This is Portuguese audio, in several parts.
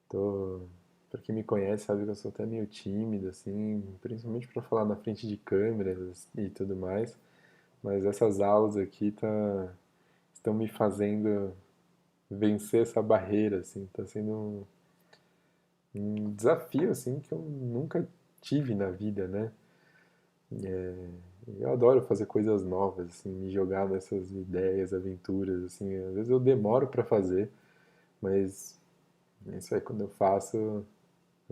Tô, pra quem me conhece sabe que eu sou até meio tímido, assim, principalmente para falar na frente de câmeras e tudo mais. Mas essas aulas aqui estão me fazendo vencer essa barreira, assim. Tá sendo um desafio, assim, que eu nunca tive na vida, né? Eu adoro fazer coisas novas, assim, me jogar nessas ideias, aventuras, assim. Às vezes eu demoro para fazer, mas isso aí quando eu faço, eu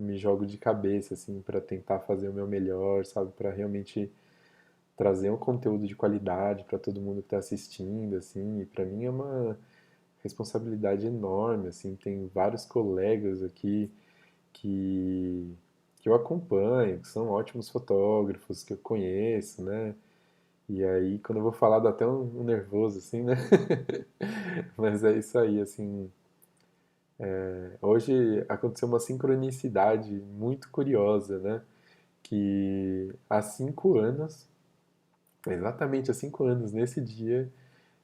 me jogo de cabeça, assim, para tentar fazer o meu melhor, sabe? Para realmente trazer um conteúdo de qualidade para todo mundo que está assistindo, assim. E para mim é uma responsabilidade enorme, assim. Tem vários colegas aqui que que eu acompanho, que são ótimos fotógrafos, que eu conheço, né? E aí, quando eu vou falar, dá até um nervoso, assim, né? Mas é isso aí, assim. Hoje aconteceu uma sincronicidade muito curiosa, né? Que há 5 anos, exatamente há 5 anos, nesse dia,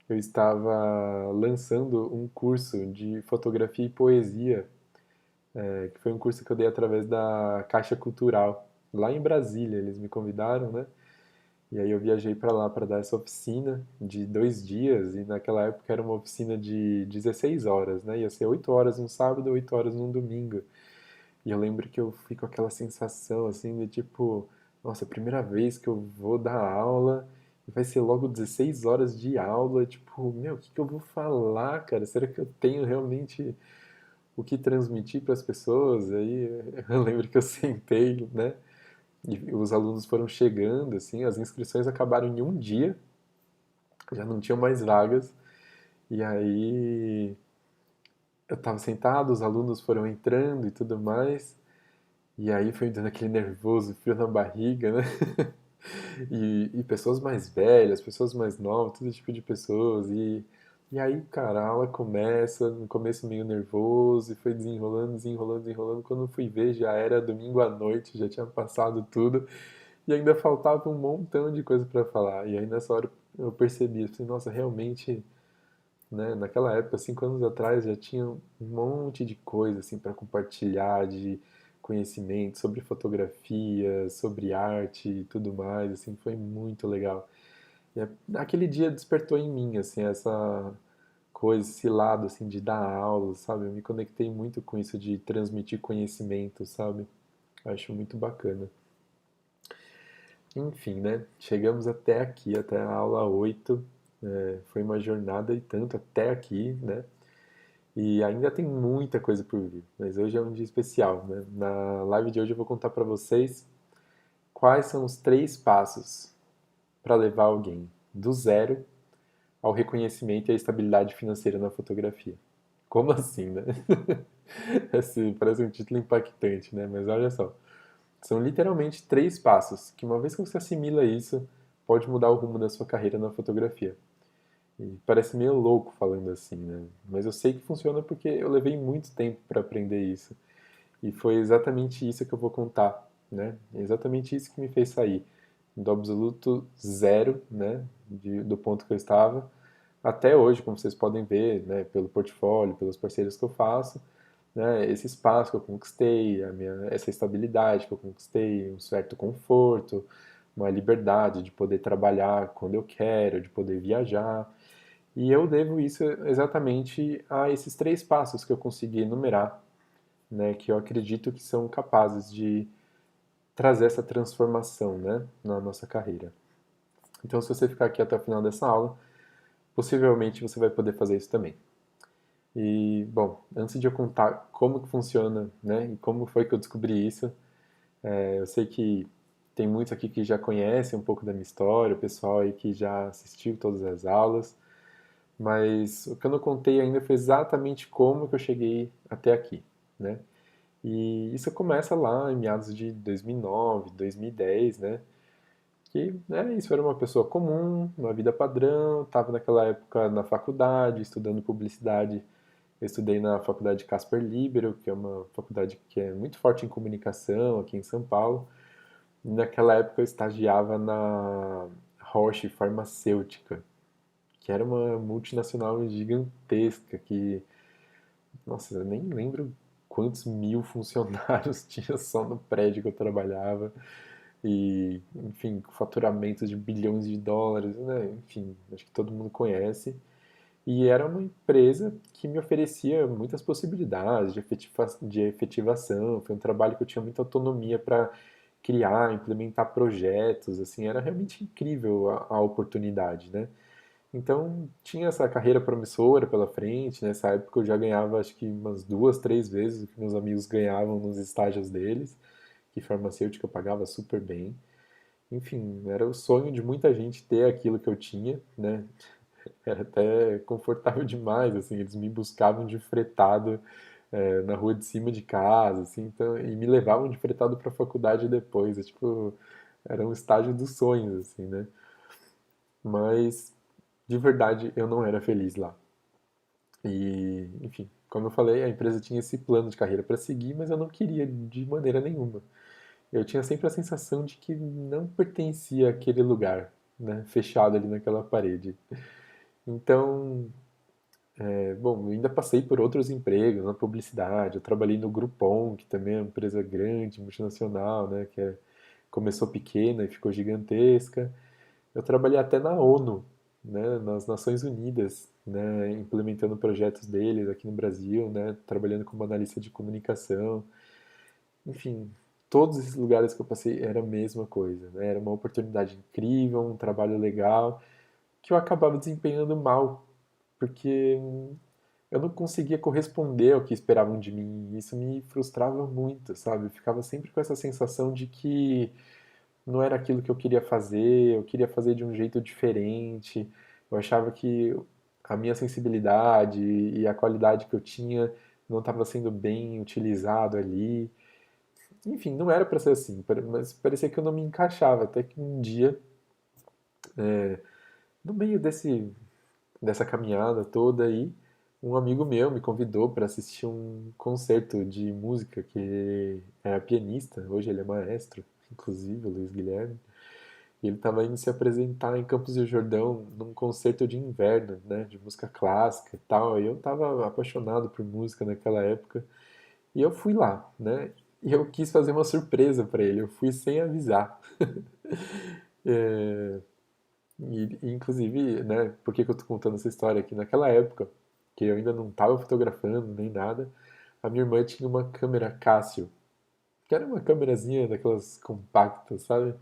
eu estava lançando um curso de fotografia e poesia, que foi um curso que eu dei através da Caixa Cultural, lá em Brasília. Eles me convidaram, né? E aí eu viajei para lá para dar essa oficina de 2 dias, e naquela época era uma oficina de 16 horas, né? Ia ser 8 horas no sábado, 8 horas no domingo. E eu lembro que eu fui com aquela sensação assim de tipo, nossa, primeira vez que eu vou dar aula, e vai ser logo 16 horas de aula, tipo, meu, o que que eu vou falar, cara? Será que eu tenho realmente o que transmitir para as pessoas? Aí eu lembro que eu sentei, né? E os alunos foram chegando, assim, as inscrições acabaram em um dia, já não tinham mais vagas. E aí eu estava sentado, os alunos foram entrando e tudo mais. E aí foi me dando aquele nervoso, frio na barriga, né? E pessoas mais velhas, pessoas mais novas, todo tipo de pessoas. E aí, cara, a aula começa, no começo meio nervoso, e foi desenrolando, desenrolando, desenrolando. Quando eu fui ver, já era domingo à noite, já tinha passado tudo. E ainda faltava um montão de coisa para falar. E aí nessa hora eu percebi, eu falei, nossa, realmente, né, naquela época, 5 anos atrás, já tinha um monte de coisa assim para compartilhar de conhecimento sobre fotografia, sobre arte e tudo mais, assim, foi muito legal. Aquele dia despertou em mim assim essa coisa, esse lado assim de dar aula, sabe? Eu me conectei muito com isso de transmitir conhecimento, sabe? Acho muito bacana. Enfim, né? Chegamos até aqui, até a aula 8. Foi uma jornada e tanto até aqui, né? E ainda tem muita coisa por vir, mas hoje é um dia especial, né? Na live de hoje eu vou contar para vocês quais são os 3 passos para levar alguém do zero ao reconhecimento e à estabilidade financeira na fotografia. Como assim, né? Assim, parece um título impactante, né? Mas olha só. São literalmente 3 passos que, uma vez que você assimila isso, pode mudar o rumo da sua carreira na fotografia. E parece meio louco falando assim, né? Mas eu sei que funciona porque eu levei muito tempo para aprender isso. E foi exatamente isso que eu vou contar, né? É exatamente isso que me fez sair do absoluto zero, né? Do ponto que eu estava, até hoje, como vocês podem ver, né? Pelo portfólio, pelos parceiros que eu faço, né, esse espaço que eu conquistei, essa estabilidade que eu conquistei, um certo conforto, uma liberdade de poder trabalhar quando eu quero, de poder viajar. E eu devo isso exatamente a esses 3 passos que eu consegui enumerar, né, que eu acredito que são capazes de trazer essa transformação, né, na nossa carreira. Então, se você ficar aqui até o final dessa aula, possivelmente você vai poder fazer isso também. E, bom, antes de eu contar como que funciona, né, e como foi que eu descobri isso, eu sei que tem muitos aqui que já conhecem um pouco da minha história, o pessoal aí que já assistiu todas as aulas, mas o que eu não contei ainda foi exatamente como que eu cheguei até aqui, né? E isso começa lá em meados de 2009, 2010, né? Que, né, isso era uma pessoa comum, uma vida padrão, estava naquela época na faculdade, estudando publicidade. Eu estudei na faculdade Casper Libero, que é uma faculdade que é muito forte em comunicação aqui em São Paulo. E naquela época eu estagiava na Roche Farmacêutica, que era uma multinacional gigantesca que, nossa, eu nem lembro, quantos mil funcionários tinha só no prédio que eu trabalhava e, enfim, faturamentos de bilhões de dólares, né? Enfim, acho que todo mundo conhece. E era uma empresa que me oferecia muitas possibilidades de efetivação. Foi um trabalho que eu tinha muita autonomia para criar, implementar projetos, assim, era realmente incrível a oportunidade, né? Então tinha essa carreira promissora pela frente. Nessa época eu já ganhava acho que umas duas, três vezes o que meus amigos ganhavam nos estágios deles, que farmacêutica eu pagava super bem. Enfim, era o sonho de muita gente ter aquilo que eu tinha, né? Era até confortável demais, assim, eles me buscavam de fretado na rua de cima de casa, assim, então, e me levavam de fretado para a faculdade depois, tipo, era um estágio dos sonhos, assim, né? Mas, de verdade, eu não era feliz lá. E, enfim, como eu falei, a empresa tinha esse plano de carreira para seguir, mas eu não queria de maneira nenhuma. Eu tinha sempre a sensação de que não pertencia àquele lugar, né, fechado ali naquela parede. Então, bom, eu ainda passei por outros empregos na publicidade. Eu trabalhei no Groupon, que também é uma empresa grande, multinacional, né, começou pequena e ficou gigantesca. Eu trabalhei até na ONU, né, nas Nações Unidas, né, implementando projetos deles aqui no Brasil, né, trabalhando como analista de comunicação. Enfim, todos esses lugares que eu passei era a mesma coisa, né, era uma oportunidade incrível, um trabalho legal, que eu acabava desempenhando mal, porque eu não conseguia corresponder ao que esperavam de mim. E isso me frustrava muito, sabe? Eu ficava sempre com essa sensação de que não era aquilo que eu queria fazer de um jeito diferente. Eu achava que a minha sensibilidade e a qualidade que eu tinha não estava sendo bem utilizado ali. Enfim, não era para ser assim, mas parecia que eu não me encaixava. Até que um dia, no meio dessa caminhada toda aí, um amigo meu me convidou para assistir um concerto de música que era pianista, hoje ele é maestro, inclusive, o Luiz Guilherme. E ele estava indo se apresentar em Campos do Jordão num concerto de inverno, né, de música clássica e tal. E eu estava apaixonado por música naquela época. E eu fui lá, né? E eu quis fazer uma surpresa para ele. Eu fui sem avisar. É, inclusive, né, por que que eu tô contando essa história aqui? Naquela época, que eu ainda não estava fotografando nem nada, a minha irmã tinha uma câmera Casio, que era uma câmerazinha daquelas compactas, sabe?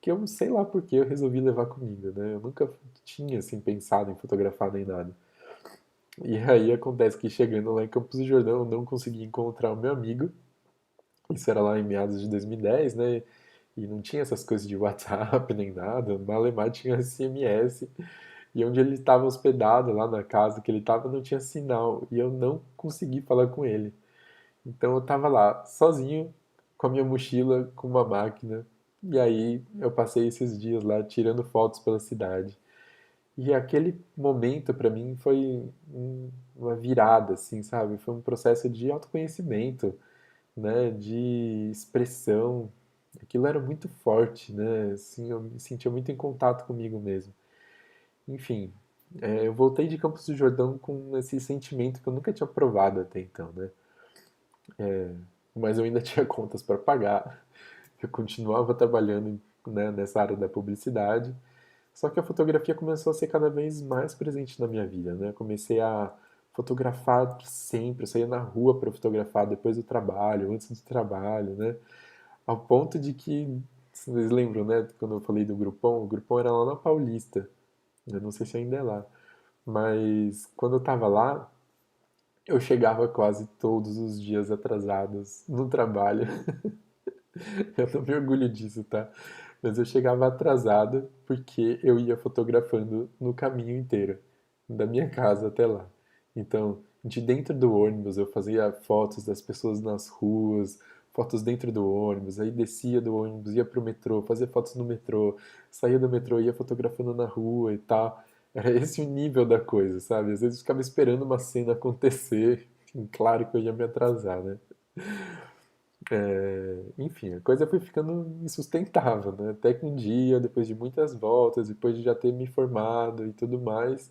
Que eu não sei lá por que eu resolvi levar comigo, né? Eu nunca tinha assim pensado em fotografar nem nada. E aí acontece que chegando lá em Campos do Jordão, eu não consegui encontrar o meu amigo. Isso era lá em meados de 2010, né? E não tinha essas coisas de WhatsApp nem nada. Malemar tinha SMS. E onde ele estava hospedado, lá na casa que ele estava, não tinha sinal. E eu não consegui falar com ele. Então eu estava lá, sozinho, com a minha mochila, com uma máquina. E aí eu passei esses dias lá tirando fotos pela cidade. E aquele momento para mim foi uma virada, assim, sabe? Foi um processo de autoconhecimento, né? De expressão. Aquilo era muito forte, né? Assim, eu me sentia muito em contato comigo mesmo. Enfim, eu voltei de Campos do Jordão com esse sentimento que eu nunca tinha provado até então, né? Mas eu ainda tinha contas para pagar. Eu continuava trabalhando, né, nessa área da publicidade. Só que a fotografia começou a ser cada vez mais presente na minha vida, né? Eu comecei a fotografar sempre, eu saía na rua para fotografar depois do trabalho, antes do trabalho, né? Ao ponto de que, vocês lembram, né, quando eu falei do Groupon? O Groupon era lá na Paulista, eu não sei se ainda é lá, mas quando eu tava lá, eu chegava quase todos os dias atrasados no trabalho. Eu não me orgulho disso, tá? Mas eu chegava atrasado porque eu ia fotografando no caminho inteiro, da minha casa até lá. Então, de dentro do ônibus, eu fazia fotos das pessoas nas ruas, fotos dentro do ônibus, aí descia do ônibus, ia pro metrô, fazia fotos no metrô, saía do metrô, ia fotografando na rua e tal. Era esse o nível da coisa, sabe? Às vezes eu ficava esperando uma cena acontecer, e claro que eu ia me atrasar, né? Enfim, a coisa foi ficando insustentável, né? Até que um dia, depois de muitas voltas, depois de já ter me formado e tudo mais,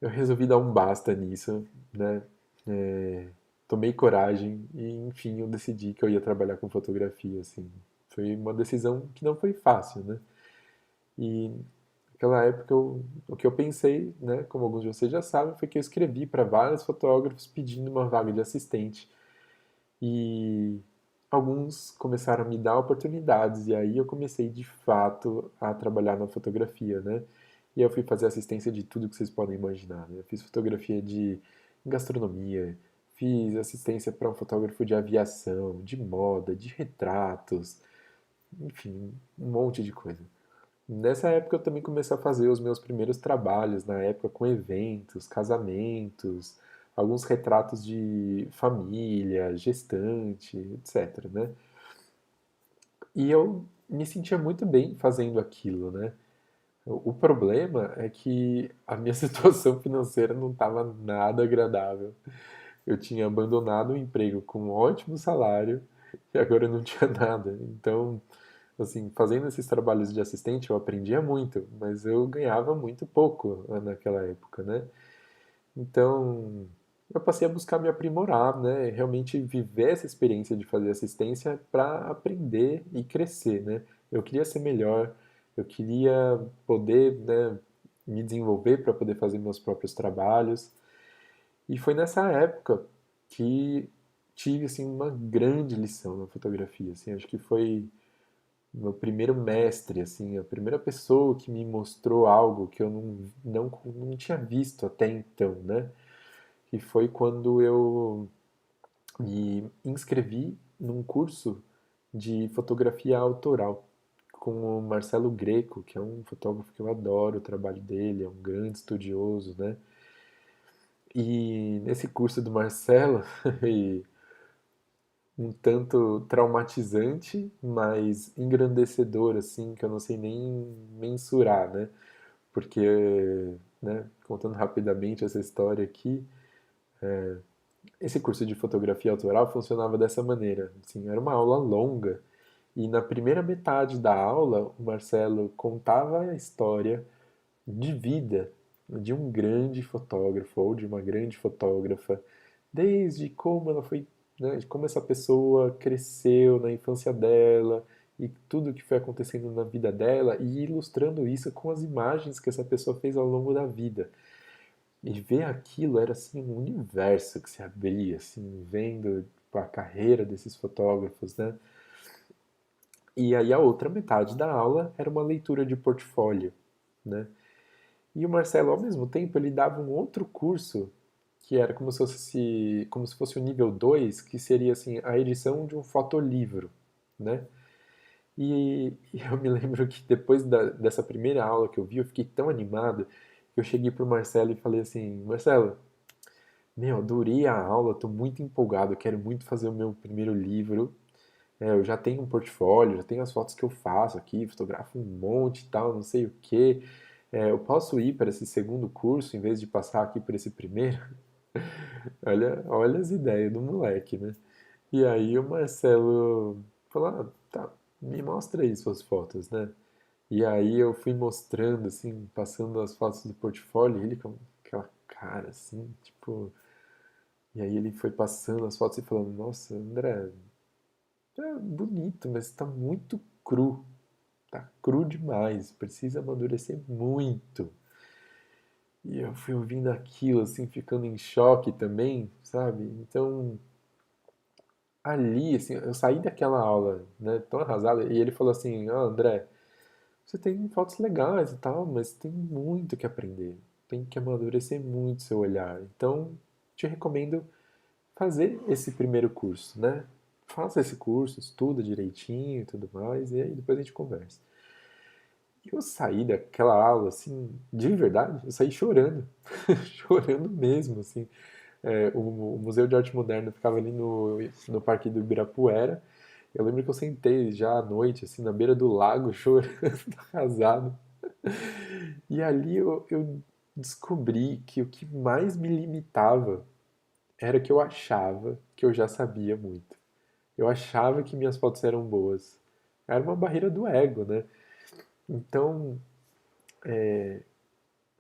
eu resolvi dar um basta nisso, né? tomei coragem e, enfim, eu decidi que eu ia trabalhar com fotografia, assim. Foi uma decisão que não foi fácil, né? E naquela época o que eu pensei, né, como alguns de vocês já sabem, foi que eu escrevi para vários fotógrafos pedindo uma vaga de assistente. E alguns começaram a me dar oportunidades, e aí eu comecei de fato a trabalhar na fotografia, né? E eu fui fazer assistência de tudo que vocês podem imaginar, né? Eu fiz fotografia de gastronomia, fiz assistência para um fotógrafo de aviação, de moda, de retratos, enfim, um monte de coisa. Nessa época eu também comecei a fazer os meus primeiros trabalhos, na época com eventos, casamentos, alguns retratos de família, gestante, etc, né? E eu me sentia muito bem fazendo aquilo, né? O problema é que a minha situação financeira não estava nada agradável. Eu tinha abandonado o emprego com um ótimo salário e agora eu não tinha nada. Então, assim, fazendo esses trabalhos de assistente, eu aprendia muito, mas eu ganhava muito pouco naquela época, né? Então, eu passei a buscar me aprimorar, né? Realmente viver essa experiência de fazer assistência para aprender e crescer, né? Eu queria ser melhor, eu queria poder, né, me desenvolver para poder fazer meus próprios trabalhos. E foi nessa época que tive assim uma grande lição na fotografia, assim, acho que foi meu primeiro mestre, assim, a primeira pessoa que me mostrou algo que eu não tinha visto até então, né? E foi quando eu me inscrevi num curso de fotografia autoral com o Marcelo Greco, que é um fotógrafo que eu adoro o trabalho dele, é um grande estudioso, né? E nesse curso do Marcelo, e um tanto traumatizante, mas engrandecedor, assim, que eu não sei nem mensurar, né? Porque, né, contando rapidamente essa história aqui, esse curso de fotografia autoral funcionava dessa maneira. Assim, era uma aula longa e na primeira metade da aula o Marcelo contava a história de vida de um grande fotógrafo ou de uma grande fotógrafa, desde como ela foi, né, de como essa pessoa cresceu na infância dela e tudo o que foi acontecendo na vida dela e ilustrando isso com as imagens que essa pessoa fez ao longo da vida. E ver aquilo era assim um universo que se abria, assim, vendo tipo, a carreira desses fotógrafos, né? E aí a outra metade da aula era uma leitura de portfólio, né? E o Marcelo, ao mesmo tempo, ele dava um outro curso que era como se fosse o nível 2 que seria assim a edição de um fotolivro, né? E eu me lembro que depois dessa primeira aula que eu vi, eu fiquei tão animado que eu cheguei pro Marcelo e falei assim, Marcelo, meu, adorei a aula, estou muito empolgado, quero muito fazer o meu primeiro livro. Eu já tenho um portfólio, já tenho as fotos que eu faço aqui, fotografo um monte e tal, não sei o quê. Eu posso ir para esse segundo curso em vez de passar aqui por esse primeiro? Olha as ideias do moleque, né? E aí o Marcelo falou, tá, me mostra aí suas fotos, né? E aí eu fui mostrando, assim, passando as fotos do portfólio, e ele com aquela cara, assim, tipo, e aí ele foi passando as fotos e falando, nossa, André, é bonito, mas tá muito cru. Tá cru demais, precisa amadurecer muito. E eu fui ouvindo aquilo, assim, ficando em choque também, sabe? Então, ali, assim, eu saí daquela aula, né, tão arrasado, e ele falou assim, André, você tem fotos legais e tal, mas tem muito que aprender. Tem que amadurecer muito seu olhar. Então, te recomendo fazer esse primeiro curso, né? Faça esse curso, estuda direitinho e tudo mais, e aí depois a gente conversa. E eu saí daquela aula, assim, de verdade, eu saí chorando, chorando mesmo, assim. O Museu de Arte Moderna ficava ali no Parque do Ibirapuera. Eu lembro que eu sentei já à noite, assim, na beira do lago, chorando, arrasado. E ali eu descobri que o que mais me limitava era que eu achava que eu já sabia muito. Eu achava que minhas fotos eram boas. Era uma barreira do ego, né? Então,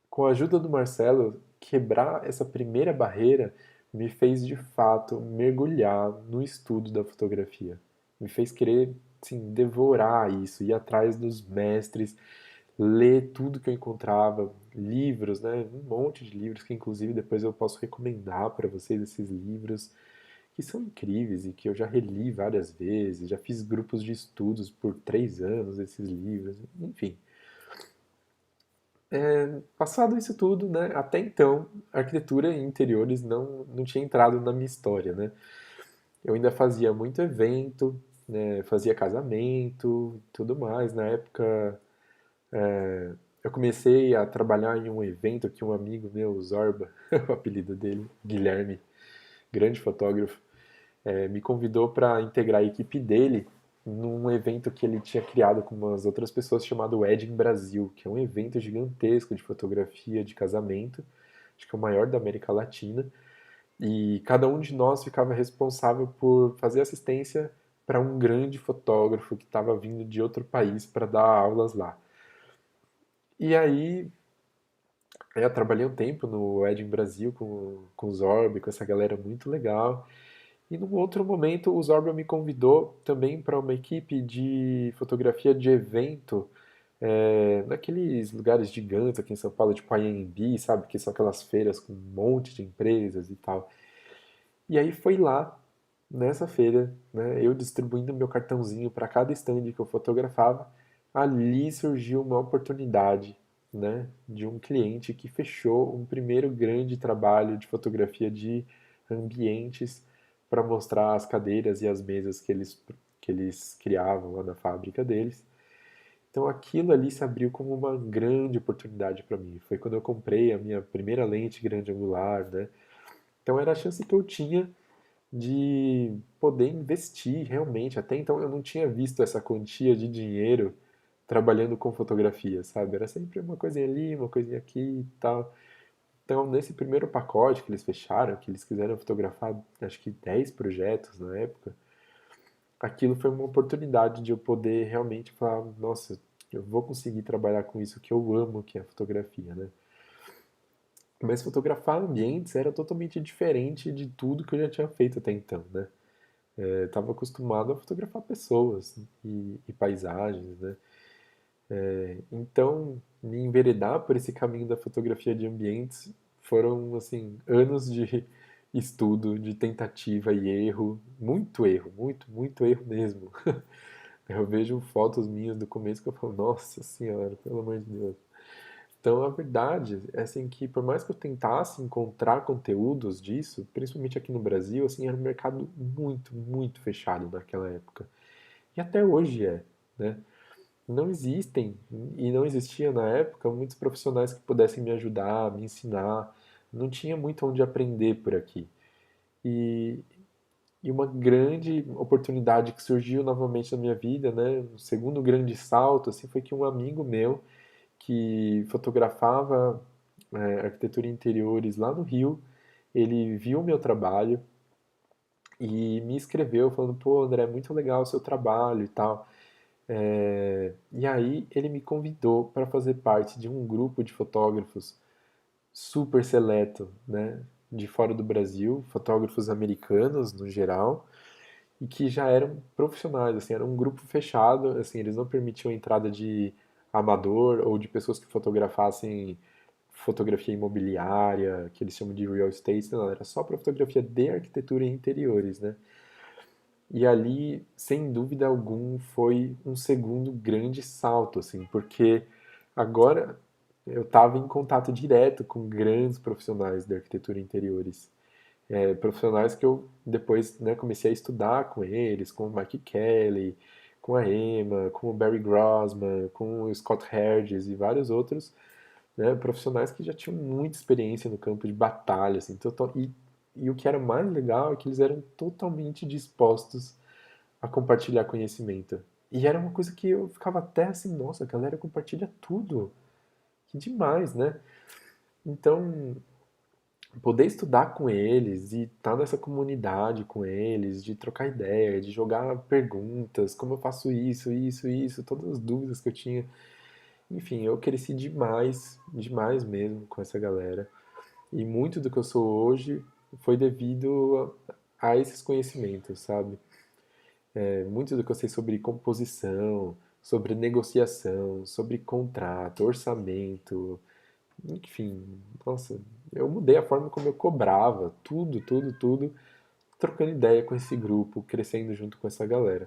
com a ajuda do Marcelo, quebrar essa primeira barreira me fez de fato mergulhar no estudo da fotografia. Me fez querer, assim, devorar isso, ir atrás dos mestres, ler tudo que eu encontrava, livros, né? Um monte de livros que inclusive depois eu posso recomendar para vocês esses livros que são incríveis e que eu já reli várias vezes, já fiz grupos de estudos por 3 anos esses livros, enfim. Passado isso tudo, né? Até então, arquitetura e interiores não tinha entrado na minha história, né? Eu ainda fazia muito evento, né? Fazia casamento, tudo mais. Na época, eu comecei a trabalhar em um evento que um amigo meu, o Zorba, o apelido dele, Guilherme, grande fotógrafo, me convidou para integrar a equipe dele num evento que ele tinha criado com umas outras pessoas chamado Wedding Brasil, que é um evento gigantesco de fotografia de casamento, acho que é o maior da América Latina, e cada um de nós ficava responsável por fazer assistência para um grande fotógrafo que estava vindo de outro país para dar aulas lá. E aí eu trabalhei um tempo no Wedding Brasil com o Zorb, com essa galera muito legal. E num outro momento, o Zorba me convidou também para uma equipe de fotografia de evento, naqueles lugares gigantes aqui em São Paulo, tipo a Anhembi, sabe? Que são aquelas feiras com um monte de empresas e tal. E aí foi lá, nessa feira, né, eu distribuindo meu cartãozinho para cada stand que eu fotografava, ali surgiu uma oportunidade, né, de um cliente que fechou um primeiro grande trabalho de fotografia de ambientes para mostrar as cadeiras e as mesas que eles criavam lá na fábrica deles. Então aquilo ali se abriu como uma grande oportunidade para mim. Foi quando eu comprei a minha primeira lente grande angular, né? Então era a chance que eu tinha de poder investir realmente. Até então eu não tinha visto essa quantia de dinheiro trabalhando com fotografia, sabe? Era sempre uma coisinha ali, uma coisinha aqui e tal. Então, nesse primeiro pacote que eles fecharam, que eles quiseram fotografar, acho que 10 projetos na época, aquilo foi uma oportunidade de eu poder realmente falar, nossa, eu vou conseguir trabalhar com isso que eu amo, que é a fotografia, né? Mas fotografar ambientes era totalmente diferente de tudo que eu já tinha feito até então, né? Eu estava acostumado a fotografar pessoas e paisagens, né? Então, me enveredar por esse caminho da fotografia de ambientes foram, assim, anos de estudo, de tentativa e erro, muito, muito erro mesmo. Eu vejo fotos minhas do começo que eu falo, nossa senhora, pelo amor de Deus. Então, a verdade é assim que por mais que eu tentasse encontrar conteúdos disso, principalmente aqui no Brasil, assim, era um mercado muito, muito fechado naquela época. E até hoje é, né? Não existem e não existia na época muitos profissionais que pudessem me ajudar, me ensinar. Não tinha muito onde aprender por aqui. E, e uma grande oportunidade que surgiu novamente na minha vida, né? O segundo grande salto, assim, foi que um amigo meu que fotografava arquitetura e interiores lá no Rio, ele viu o meu trabalho e me escreveu falando, pô, André, muito legal o seu trabalho e tal. E aí ele me convidou para fazer parte de um grupo de fotógrafos super seleto, né, de fora do Brasil, fotógrafos americanos no geral, e que já eram profissionais, assim, era um grupo fechado, assim, eles não permitiam a entrada de amador ou de pessoas que fotografassem fotografia imobiliária, que eles chamam de real estate, não, era só para fotografia de arquitetura e interiores, né? E ali, sem dúvida algum, foi um segundo grande salto, assim, porque agora eu estava em contato direto com grandes profissionais de arquitetura e interiores. Profissionais que eu depois, né, comecei a estudar com eles, com o Mike Kelly, com a Emma, com o Barry Grossman, com o Scott Hedges e vários outros, né, profissionais que já tinham muita experiência no campo de batalha, assim, e o que era mais legal é que eles eram totalmente dispostos a compartilhar conhecimento. E era uma coisa que eu ficava até assim, nossa, a galera compartilha tudo. Que demais, né? Então, poder estudar com eles e estar nessa comunidade com eles, de trocar ideia, de jogar perguntas, como eu faço isso, isso, isso, todas as dúvidas que eu tinha. Enfim, eu cresci demais, demais mesmo com essa galera. E muito do que eu sou hoje foi devido a esses conhecimentos, sabe? Muito do que eu sei sobre composição, sobre negociação, sobre contrato, orçamento, enfim, nossa, eu mudei a forma como eu cobrava, tudo, tudo, tudo, trocando ideia com esse grupo, crescendo junto com essa galera.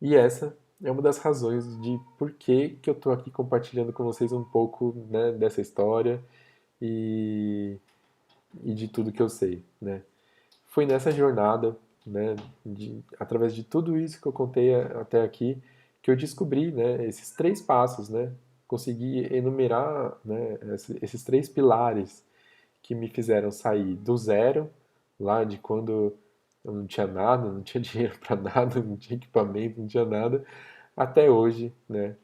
E essa é uma das razões de por que eu tô aqui compartilhando com vocês um pouco, né, dessa história e, e de tudo que eu sei, né? Foi nessa jornada, né, através de tudo isso que eu contei até aqui, que eu descobri, né, esses três passos, né, consegui enumerar, né, esses três pilares que me fizeram sair do zero, lá de quando eu não tinha nada, não tinha dinheiro para nada, não tinha equipamento, não tinha nada, até hoje, né,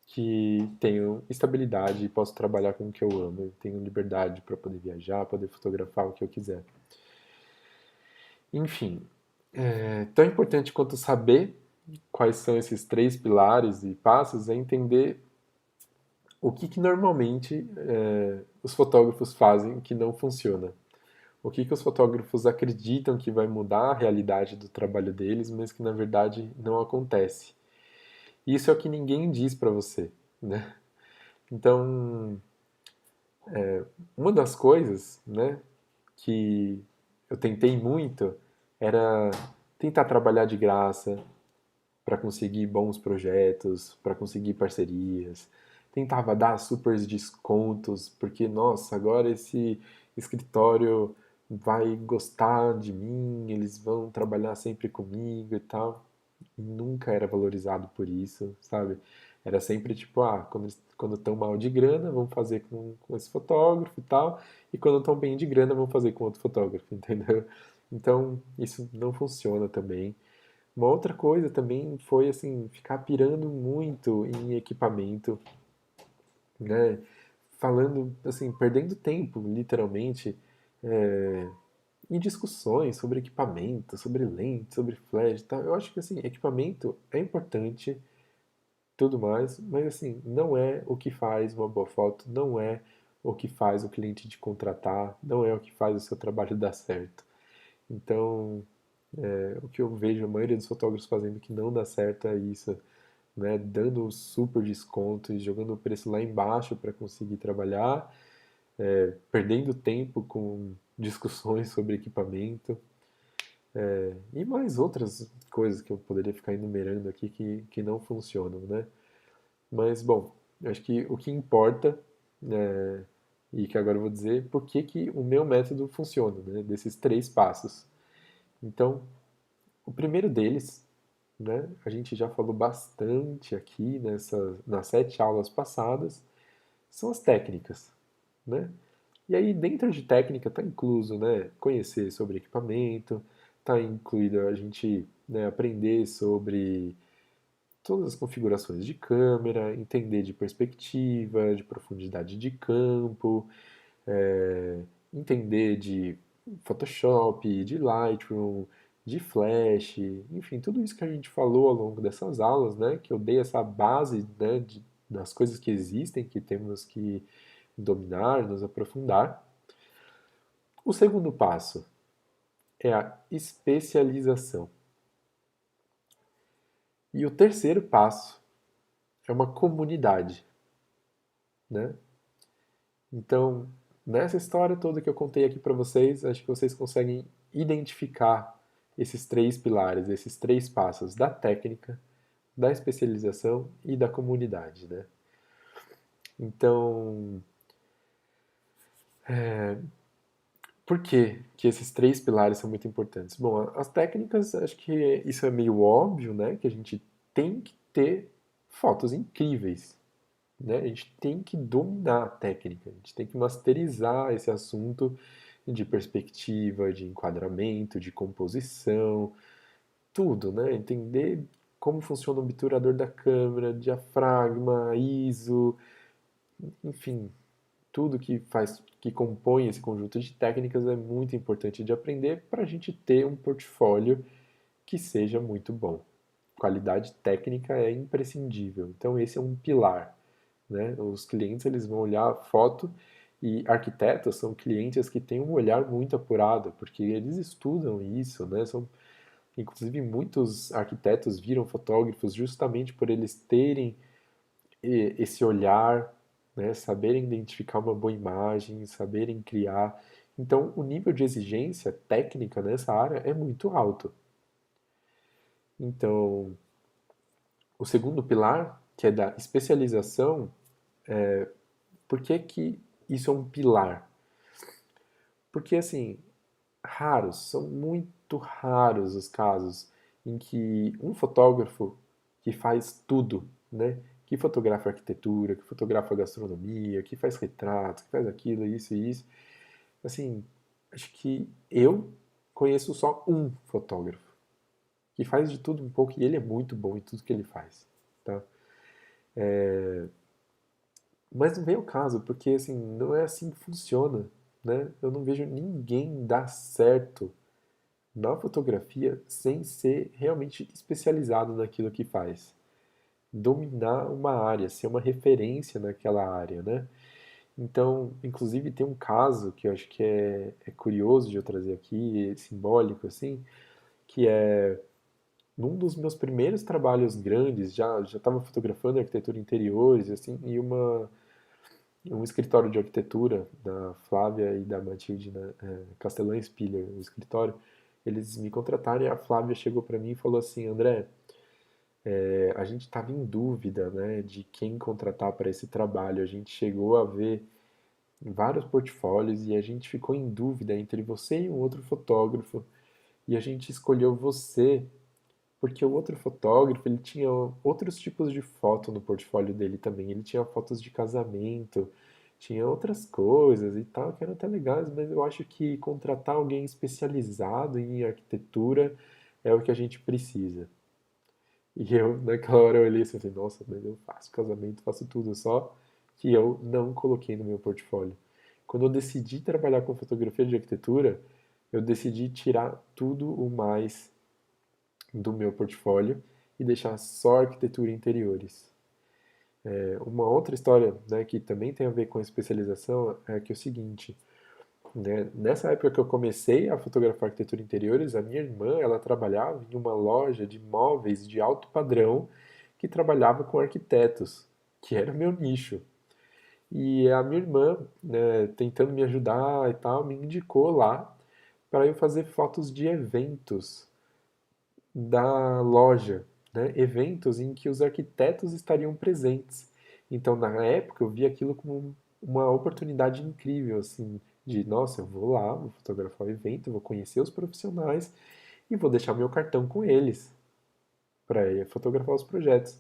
que tenho estabilidade e posso trabalhar com o que eu amo, tenho liberdade para poder viajar, poder fotografar o que eu quiser. Enfim, tão importante quanto saber quais são esses três pilares e passos é entender o que normalmente os fotógrafos fazem que não funciona. O que os fotógrafos acreditam que vai mudar a realidade do trabalho deles, mas que na verdade não acontece. Isso é o que ninguém diz para você, né? Então, uma das coisas, né, que eu tentei muito era tentar trabalhar de graça, para conseguir bons projetos, para conseguir parcerias. Tentava dar super descontos, porque, nossa, agora esse escritório vai gostar de mim, eles vão trabalhar sempre comigo e tal. E nunca era valorizado por isso, sabe? Era sempre tipo, quando estão mal de grana, vamos fazer com esse fotógrafo e tal, e quando estão bem de grana, vamos fazer com outro fotógrafo, entendeu? Então, isso não funciona também. Uma outra coisa também foi assim, ficar pirando muito em equipamento, né? Falando assim, perdendo tempo, literalmente, é, em discussões sobre equipamento, sobre lente, sobre flash e tal. Eu acho que assim, equipamento é importante, tudo mais, mas assim, não é o que faz uma boa foto, não é o que faz o cliente te contratar, não é o que faz o seu trabalho dar certo. Então, o que eu vejo a maioria dos fotógrafos fazendo que não dá certo é isso, né? Dando super desconto e jogando o preço lá embaixo para conseguir trabalhar, perdendo tempo com discussões sobre equipamento, e mais outras coisas que eu poderia ficar enumerando aqui que não funcionam, né? Mas, bom, eu acho que o que importa, e que agora eu vou dizer, por que o meu método funciona, né? Desses três passos. Então, o primeiro deles, né, a gente já falou bastante aqui nas 7 aulas passadas, são as técnicas, né? E aí dentro de técnica está incluso, né, conhecer sobre equipamento, está incluído a gente, né, aprender sobre todas as configurações de câmera, entender de perspectiva, de profundidade de campo, entender de Photoshop, de Lightroom, de Flash, enfim, tudo isso que a gente falou ao longo dessas aulas, né, que eu dei essa base, né, das coisas que existem, que temos que dominar, nos aprofundar. O segundo passo é a especialização. E o terceiro passo é uma comunidade, né? Então, nessa história toda que eu contei aqui para vocês, acho que vocês conseguem identificar esses três pilares, esses três passos da técnica, da especialização e da comunidade, né? Então, por que esses três pilares são muito importantes? Bom, as técnicas, acho que isso é meio óbvio, né? Que a gente tem que ter fotos incríveis, né? A gente tem que dominar a técnica, a gente tem que masterizar esse assunto de perspectiva, de enquadramento, de composição, tudo, né? Entender como funciona o obturador da câmera, diafragma, ISO, enfim, tudo que faz, que compõe esse conjunto de técnicas é muito importante de aprender para a gente ter um portfólio que seja muito bom. Qualidade técnica é imprescindível. Então esse é um pilar, né? Os clientes eles vão olhar a foto E arquitetos são clientes que têm um olhar muito apurado, porque eles estudam isso, né? Inclusive, muitos arquitetos viram fotógrafos justamente por eles terem esse olhar, né? Saberem identificar uma boa imagem, saberem criar. Então, o nível de exigência técnica nessa área é muito alto. Então, o segundo pilar, que é da especialização, por que que isso é um pilar? Porque, assim, são muito raros os casos em que um fotógrafo que faz tudo, né? Que fotografa arquitetura, que fotografa gastronomia, que faz retratos, que faz aquilo, isso e isso. Assim, acho que eu conheço só um fotógrafo que faz de tudo um pouco e ele é muito bom em tudo que ele faz, tá? Mas não vem ao caso, porque assim, não é assim que funciona, né? Eu não vejo ninguém dar certo na fotografia sem ser realmente especializado naquilo que faz. Dominar uma área, ser uma referência naquela área, né? Então, inclusive tem um caso que eu acho que é curioso de eu trazer aqui, é simbólico assim, que é num dos meus primeiros trabalhos grandes, já estava fotografando arquitetura interiores assim, e um escritório de arquitetura da Flávia e da Matilde Castellan Spiller, o escritório, eles me contrataram e a Flávia chegou para mim e falou assim, André, a gente estava em dúvida, né, de quem contratar para esse trabalho. A gente chegou a ver vários portfólios e a gente ficou em dúvida entre você e um outro fotógrafo. E a gente escolheu você porque o outro fotógrafo, ele tinha outros tipos de foto no portfólio dele também. Ele tinha fotos de casamento, tinha outras coisas e tal, que eram até legais, mas eu acho que contratar alguém especializado em arquitetura é o que a gente precisa. E eu, naquela hora, eu olhei assim, nossa, mas eu faço casamento, faço tudo, só que eu não coloquei no meu portfólio. Quando eu decidi trabalhar com fotografia de arquitetura, eu decidi tirar tudo o mais do meu portfólio e deixar só arquitetura e interiores. Uma outra história, né, que também tem a ver com especialização é que é o seguinte, né, nessa época que eu comecei a fotografar arquitetura e interiores, a minha irmã ela trabalhava em uma loja de móveis de alto padrão que trabalhava com arquitetos, que era meu nicho. E a minha irmã, né, tentando me ajudar e tal, me indicou lá para eu fazer fotos de eventos da loja, né? Eventos em que os arquitetos estariam presentes. Então, na época, eu vi aquilo como uma oportunidade incrível, assim, de, nossa, eu vou lá, vou fotografar o evento, vou conhecer os profissionais e vou deixar meu cartão com eles para fotografar os projetos.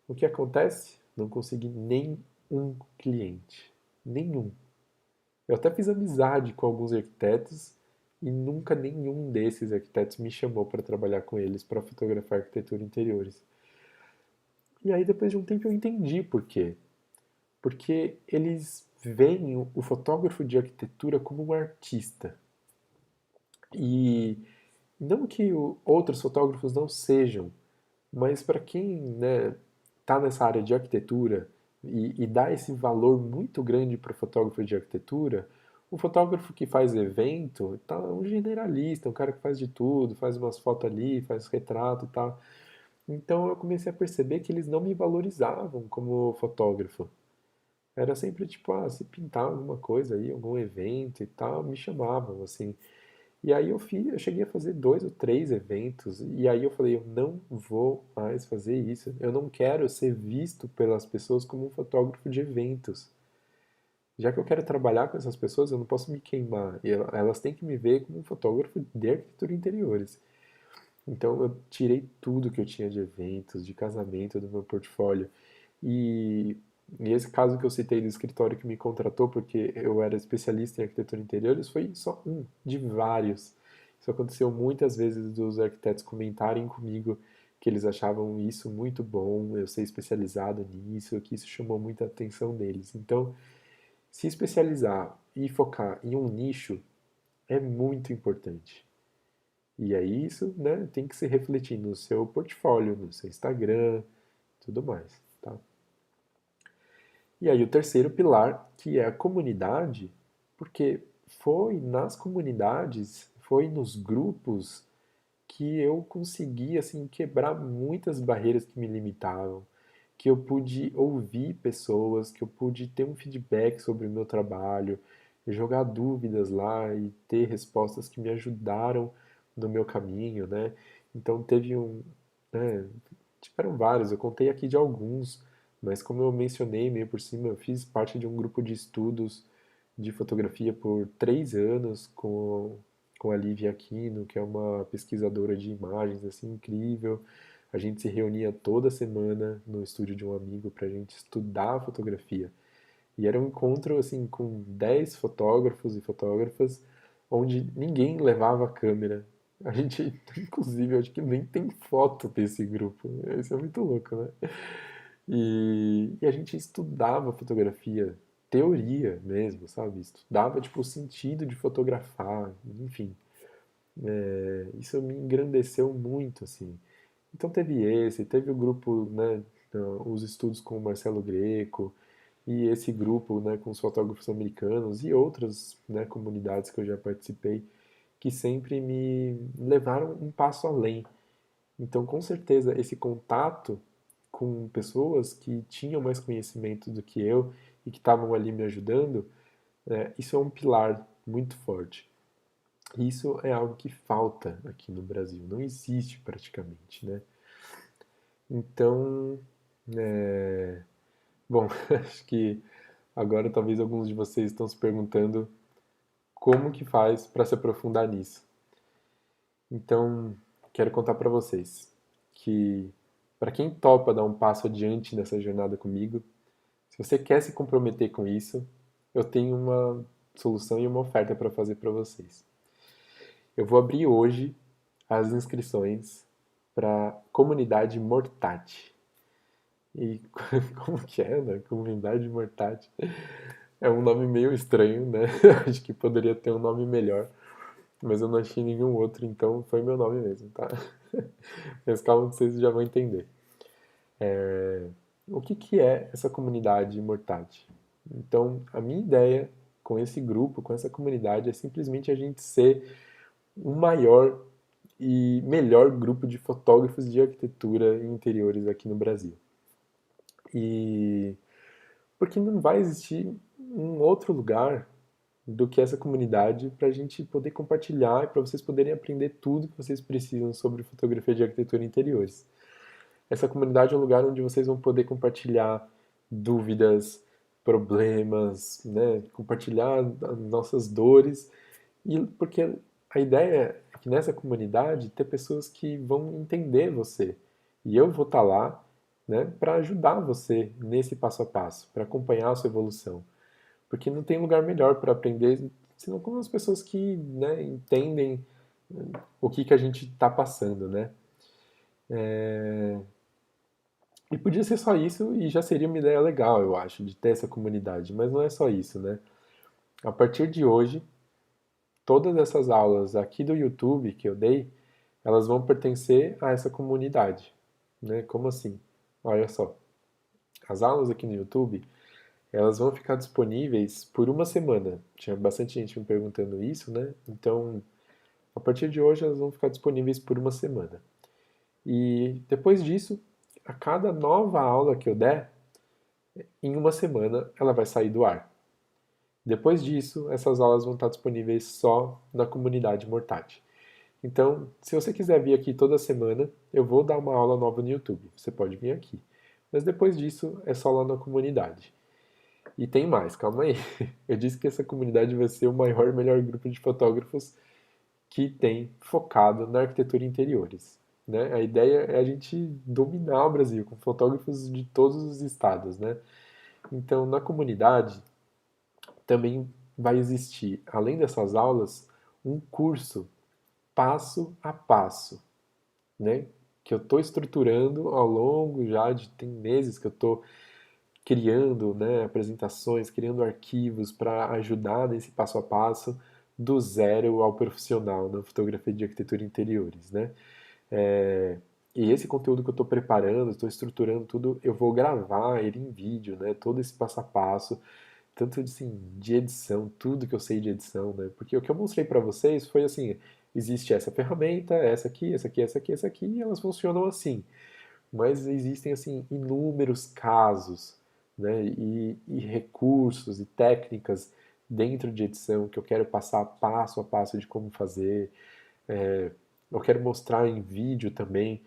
O que acontece? Não consegui nem um cliente. Nenhum. Eu até fiz amizade com alguns arquitetos e nunca nenhum desses arquitetos me chamou para trabalhar com eles para fotografar arquitetura interiores. E aí depois de um tempo eu entendi por quê. Porque eles veem o fotógrafo de arquitetura como um artista. E não que outros fotógrafos não sejam, mas para quem, né, tá nessa área de arquitetura e dá esse valor muito grande para o fotógrafo de arquitetura, o fotógrafo que faz evento tá um generalista, um cara que faz de tudo, faz umas fotos ali, faz retrato e tal. Então eu comecei a perceber que eles não me valorizavam como fotógrafo. Era sempre tipo, se pintar alguma coisa aí, algum evento e tal, me chamavam, assim. E aí eu cheguei a fazer 2 ou 3 eventos, e aí eu falei, eu não vou mais fazer isso. Eu não quero ser visto pelas pessoas como um fotógrafo de eventos. Já que eu quero trabalhar com essas pessoas, eu não posso me queimar. E elas têm que me ver como um fotógrafo de arquitetura interiores. Então eu tirei tudo que eu tinha de eventos, de casamento do meu portfólio. E, e esse caso que eu citei do escritório que me contratou, porque eu era especialista em arquitetura interiores, foi só um de vários. Isso aconteceu muitas vezes dos arquitetos comentarem comigo que eles achavam isso muito bom, eu ser especializado nisso, que isso chamou muita atenção deles. Então, se especializar e focar em um nicho é muito importante. E aí isso, né, tem que se refletir no seu portfólio, no seu Instagram, tudo mais, tá? E aí o terceiro pilar, que é a comunidade, porque foi nas comunidades, foi nos grupos que eu consegui assim quebrar muitas barreiras que me limitavam, que eu pude ouvir pessoas, que eu pude ter um feedback sobre o meu trabalho, jogar dúvidas lá e ter respostas que me ajudaram no meu caminho, né? Então teve né, tiveram vários, eu contei aqui de alguns, mas como eu mencionei meio por cima, eu fiz parte de um grupo de estudos de fotografia por 3 anos com a Lívia Aquino, que é uma pesquisadora de imagens assim incrível. A gente se reunia toda semana no estúdio de um amigo para a gente estudar a fotografia. E era um encontro assim com 10 fotógrafos e fotógrafas, onde ninguém levava a câmera. A gente, inclusive, acho que nem tem foto desse grupo. Isso é muito louco, né? E a gente estudava fotografia, teoria mesmo, sabe? Estudava, tipo, o sentido de fotografar, enfim. Isso me engrandeceu muito, assim. Então teve o grupo, né, os estudos com o Marcelo Greco, e esse grupo, né, com os fotógrafos americanos e outras, né, comunidades que eu já participei, que sempre me levaram um passo além. Então, com certeza, esse contato com pessoas que tinham mais conhecimento do que eu e que estavam ali me ajudando, isso é um pilar muito forte. E isso é algo que falta aqui no Brasil, não existe praticamente, né? Então, é, bom, acho que agora talvez alguns de vocês estão se perguntando como que faz para se aprofundar nisso. Então, quero contar para vocês que para quem topa dar um passo adiante nessa jornada comigo, se você quer se comprometer com isso, eu tenho uma solução e uma oferta para fazer para vocês. Eu vou abrir hoje as inscrições para Comunidade Mortati. E como que é, né? Comunidade Mortati. É um nome meio estranho, né? Acho que poderia ter um nome melhor, mas eu não achei nenhum outro, então foi meu nome mesmo, tá? Mas calma que vocês já vão entender. O que que é essa comunidade Mortati? Então, a minha ideia com esse grupo, com essa comunidade, é simplesmente a gente ser o maior e melhor grupo de fotógrafos de arquitetura e interiores aqui no Brasil. E porque não vai existir um outro lugar do que essa comunidade para a gente poder compartilhar e para vocês poderem aprender tudo que vocês precisam sobre fotografia de arquitetura e interiores. Essa comunidade é um lugar onde vocês vão poder compartilhar dúvidas, problemas, né? Compartilhar as nossas dores. E porque a ideia é que nessa comunidade ter pessoas que vão entender você. E eu vou estar lá, né, para ajudar você nesse passo a passo, para acompanhar a sua evolução. Porque não tem lugar melhor para aprender senão com as pessoas que, né, entendem o que que a gente está passando, né? E podia ser só isso e já seria uma ideia legal, eu acho, de ter essa comunidade. Mas não é só isso, né? A partir de hoje, todas essas aulas aqui do YouTube que eu dei, elas vão pertencer a essa comunidade, né? Como assim? Olha só, as aulas aqui no YouTube, elas vão ficar disponíveis por uma semana. Tinha bastante gente me perguntando isso, né? Então, a partir de hoje, elas vão ficar disponíveis por uma semana. E depois disso, a cada nova aula que eu der, em uma semana ela vai sair do ar. Depois disso, essas aulas vão estar disponíveis só na comunidade Mortati. Então, se você quiser vir aqui toda semana, eu vou dar uma aula nova no YouTube. Você pode vir aqui. Mas depois disso, é só lá na comunidade. E tem mais, calma aí. Eu disse que essa comunidade vai ser o maior e melhor grupo de fotógrafos que tem focado na arquitetura e interiores. Né? A ideia é a gente dominar o Brasil com fotógrafos de todos os estados. Né? Então, na comunidade, também vai existir, além dessas aulas, um curso passo a passo, né? Que eu estou estruturando ao longo já de tem meses que eu estou criando, né, apresentações, criando arquivos para ajudar nesse passo a passo do zero ao profissional na fotografia de arquitetura e interiores, né? E esse conteúdo que eu estou preparando, estou estruturando tudo, eu vou gravar ele em vídeo, né? Todo esse passo a passo, tanto assim, de edição, tudo que eu sei de edição, né? Porque o que eu mostrei para vocês foi assim, existe essa ferramenta, essa aqui, essa aqui, essa aqui, essa aqui, e elas funcionam assim. Mas existem assim inúmeros casos, né? E recursos e técnicas dentro de edição que eu quero passar passo a passo de como fazer. É, eu quero mostrar em vídeo também,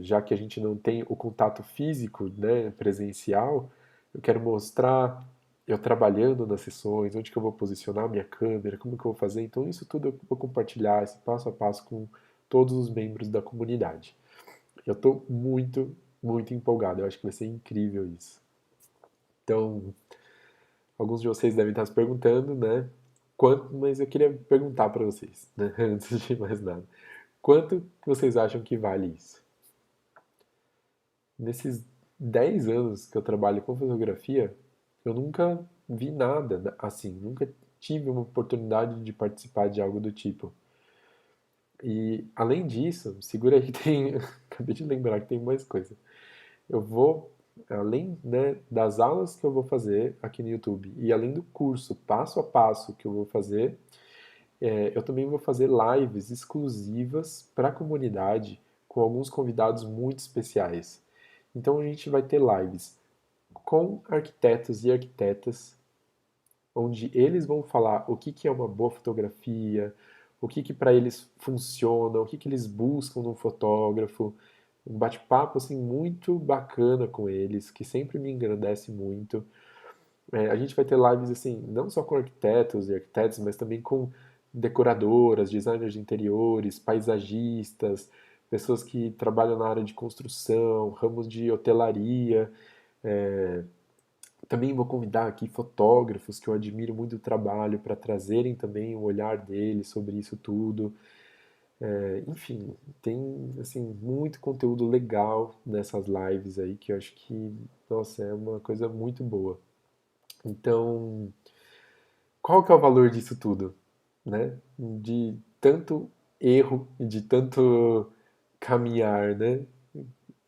já que a gente não tem o contato físico, né, presencial, eu quero mostrar eu trabalhando nas sessões, onde que eu vou posicionar a minha câmera, como que eu vou fazer. Então isso tudo eu vou compartilhar, esse passo a passo com todos os membros da comunidade. Eu estou muito, muito empolgado. Eu acho que vai ser incrível isso. Então, alguns de vocês devem estar se perguntando, né? Quanto, mas eu queria perguntar para vocês, né? Antes de mais nada. Quanto que vocês acham que vale isso? Nesses 10 anos que eu trabalho com fotografia, eu nunca vi nada assim, nunca tive uma oportunidade de participar de algo do tipo. E além disso, segura aí que tem, acabei de lembrar que tem mais coisa. Eu vou, além, né, das aulas que eu vou fazer aqui no YouTube e além do curso passo a passo que eu vou fazer, eu também vou fazer lives exclusivas para a comunidade com alguns convidados muito especiais. Então a gente vai ter lives com arquitetos e arquitetas, onde eles vão falar o que que é uma boa fotografia, o que que para eles funciona, o que que eles buscam num fotógrafo, um bate-papo assim muito bacana com eles, que sempre me engrandece muito. A gente vai ter lives assim, não só com arquitetos e arquitetos, mas também com decoradoras, designers de interiores, paisagistas, pessoas que trabalham na área de construção, ramos de hotelaria. É, Também vou convidar aqui fotógrafos que eu admiro muito o trabalho para trazerem também o olhar deles sobre isso tudo. Enfim, tem assim muito conteúdo legal nessas lives aí que eu acho que, nossa, é uma coisa muito boa. Então, qual que é o valor disso tudo, né? De tanto erro e de tanto caminhar, né?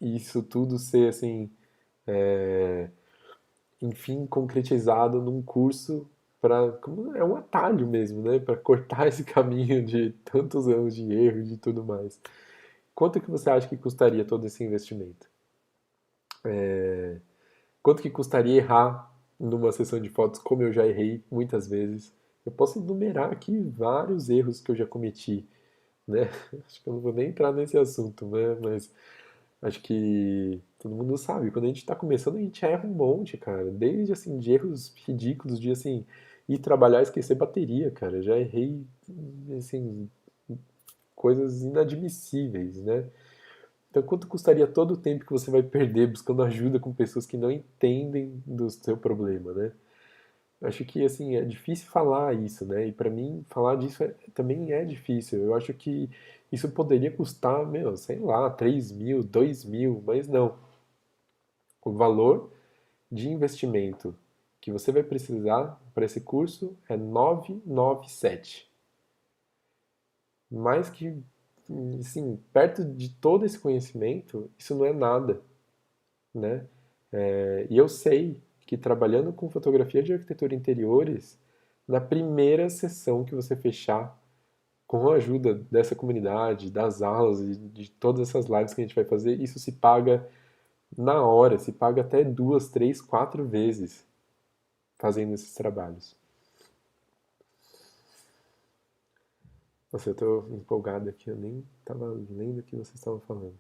E isso tudo ser assim, enfim, concretizado num curso para, como é um atalho mesmo, né? Para cortar esse caminho de tantos anos de erro e de tudo mais. Quanto que você acha que custaria todo esse investimento? Quanto que custaria errar numa sessão de fotos, como eu já errei muitas vezes? Eu posso enumerar aqui vários erros que eu já cometi, né? Acho que eu não vou nem entrar nesse assunto, né? Mas acho que todo mundo sabe, quando a gente tá começando, a gente erra um monte, cara. Desde, assim, de erros ridículos, de, assim, ir trabalhar e esquecer bateria, cara. Eu já errei, assim, coisas inadmissíveis, né? Então, quanto custaria todo o tempo que você vai perder buscando ajuda com pessoas que não entendem do seu problema, né? Acho que, assim, é difícil falar isso, né? E para mim, falar disso também é difícil. Eu acho que isso poderia custar, meu, sei lá, 3.000, 2.000, mas não. O valor de investimento que você vai precisar para esse curso é 997. Mais que, assim, perto de todo esse conhecimento, isso não é nada, né? E eu sei que trabalhando com fotografia de arquitetura interiores, na primeira sessão que você fechar, com a ajuda dessa comunidade, das aulas e de todas essas lives que a gente vai fazer, isso se paga na hora, se paga até duas, três, quatro vezes fazendo esses trabalhos. Nossa, eu tô empolgado aqui, eu nem tava lendo o que vocês estavam falando.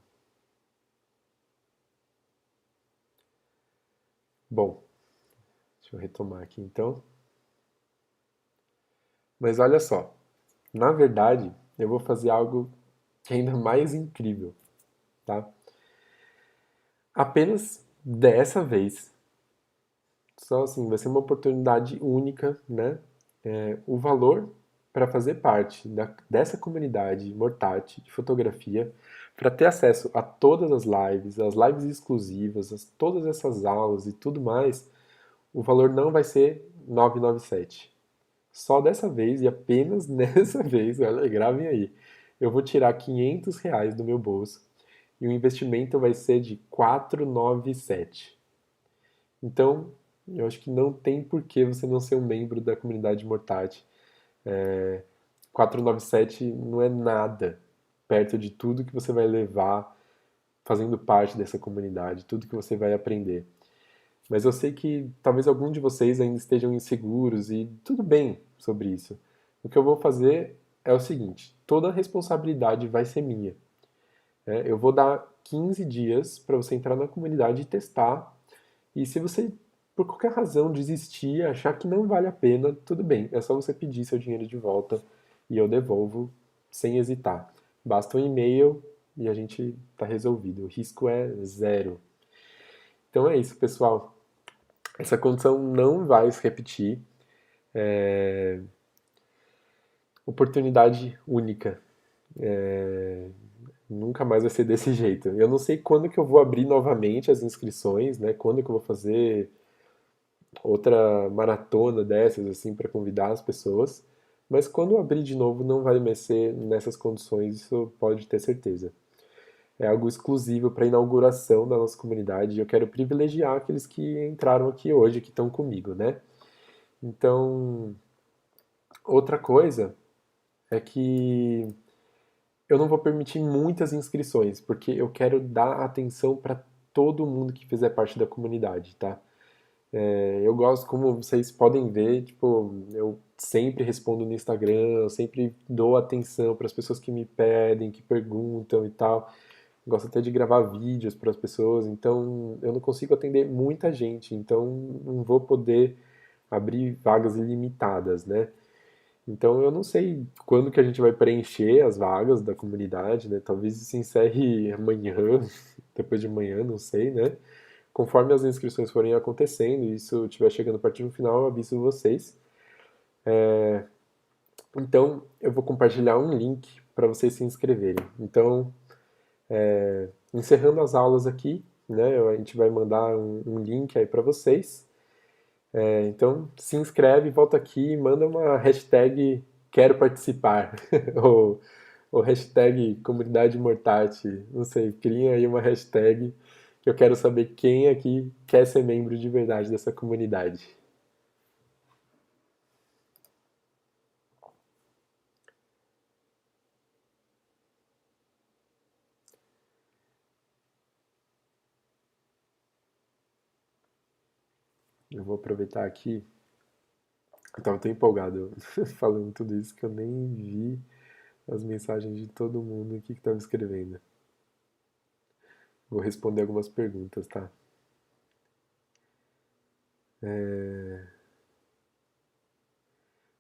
Bom, deixa eu retomar aqui então. Mas olha só, na verdade, eu vou fazer algo que é ainda mais incrível, tá? Apenas dessa vez, só assim, vai ser uma oportunidade única, né? O valor para fazer parte dessa comunidade Mortati de fotografia, para ter acesso a todas as lives exclusivas, todas essas aulas e tudo mais, o valor não vai ser 997. Só dessa vez e apenas nessa vez, olha, gravem aí, eu vou tirar R$ 500 do meu bolso e o investimento vai ser de 497. Então, eu acho que não tem por que você não ser um membro da comunidade Mortati. 497 não é nada perto de tudo que você vai levar fazendo parte dessa comunidade, tudo que você vai aprender. Mas eu sei que talvez algum de vocês ainda estejam inseguros e tudo bem sobre isso. O que eu vou fazer é o seguinte: toda a responsabilidade vai ser minha. Eu vou dar 15 dias para você entrar na comunidade e testar. E se você, por qualquer razão, desistir, achar que não vale a pena, tudo bem. É só você pedir seu dinheiro de volta e eu devolvo sem hesitar. Basta um e-mail e a gente está resolvido. O risco é zero. Então é isso, pessoal. Essa condição não vai se repetir. Oportunidade única. Nunca mais vai ser desse jeito. Eu não sei quando que eu vou abrir novamente as inscrições, né? Quando que eu vou fazer outra maratona dessas, assim, para convidar as pessoas. Mas quando eu abrir de novo, não vai mais ser nessas condições, isso pode ter certeza. É algo exclusivo para a inauguração da nossa comunidade e eu quero privilegiar aqueles que entraram aqui hoje, que estão comigo, né? Então, outra coisa é que eu não vou permitir muitas inscrições, porque eu quero dar atenção para todo mundo que fizer parte da comunidade, tá? Eu gosto, como vocês podem ver, tipo, eu sempre respondo no Instagram, eu sempre dou atenção para as pessoas que me pedem, que perguntam e tal. Gosto até de gravar vídeos para as pessoas, então eu não consigo atender muita gente, então não vou poder abrir vagas ilimitadas, né? Então eu não sei quando que a gente vai preencher as vagas da comunidade, né? Talvez se encerre amanhã, depois de amanhã, não sei, né? Conforme as inscrições forem acontecendo, e isso estiver chegando a partir do final, eu aviso vocês. Então eu vou compartilhar um link para vocês se inscreverem. Então, encerrando as aulas aqui, né? A gente vai mandar um link aí para vocês. Então se inscreve, volta aqui e manda uma hashtag quero participar. ou hashtag comunidade Mortati. Não sei, cria aí uma hashtag que eu quero saber quem aqui quer ser membro de verdade dessa comunidade. Eu vou aproveitar aqui. Eu tava tão empolgado falando tudo isso que eu nem vi as mensagens de todo mundo aqui que estava escrevendo. Vou responder algumas perguntas, tá?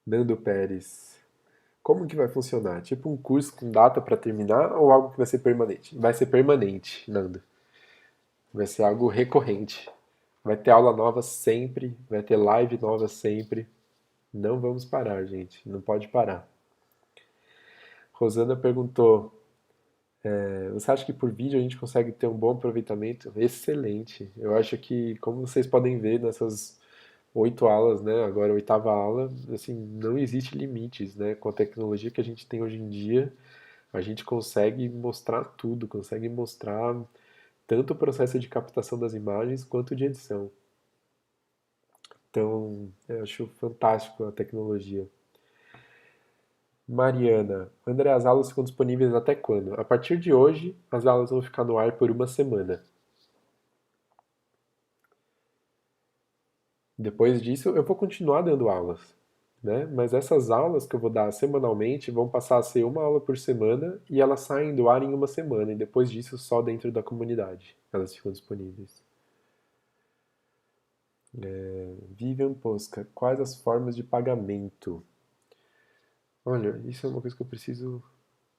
Nando Pérez. Como que vai funcionar? Tipo um curso com data para terminar ou algo que vai ser permanente? Vai ser permanente, Nando. Vai ser algo recorrente. Vai ter aula nova sempre, vai ter live nova sempre. Não vamos parar, gente. Não pode parar. Rosana perguntou: você acha que por vídeo a gente consegue ter um bom aproveitamento? Excelente. Eu acho que, como vocês podem ver nessas 8 aulas, né? Agora a oitava aula, assim, não existe limites, né? Com a tecnologia que a gente tem hoje em dia, a gente consegue mostrar tudo, consegue mostrar tanto o processo de captação das imagens quanto de edição. Então, eu acho fantástico a tecnologia. Mariana, André, as aulas ficam disponíveis até quando? A partir de hoje, as aulas vão ficar no ar por uma semana. Depois disso, eu vou continuar dando aulas, né? Mas essas aulas que eu vou dar semanalmente vão passar a ser uma aula por semana e elas saem do ar em uma semana. E depois disso, só dentro da comunidade elas ficam disponíveis. Vivian Posca, quais as formas de pagamento? Olha, isso é uma coisa que eu preciso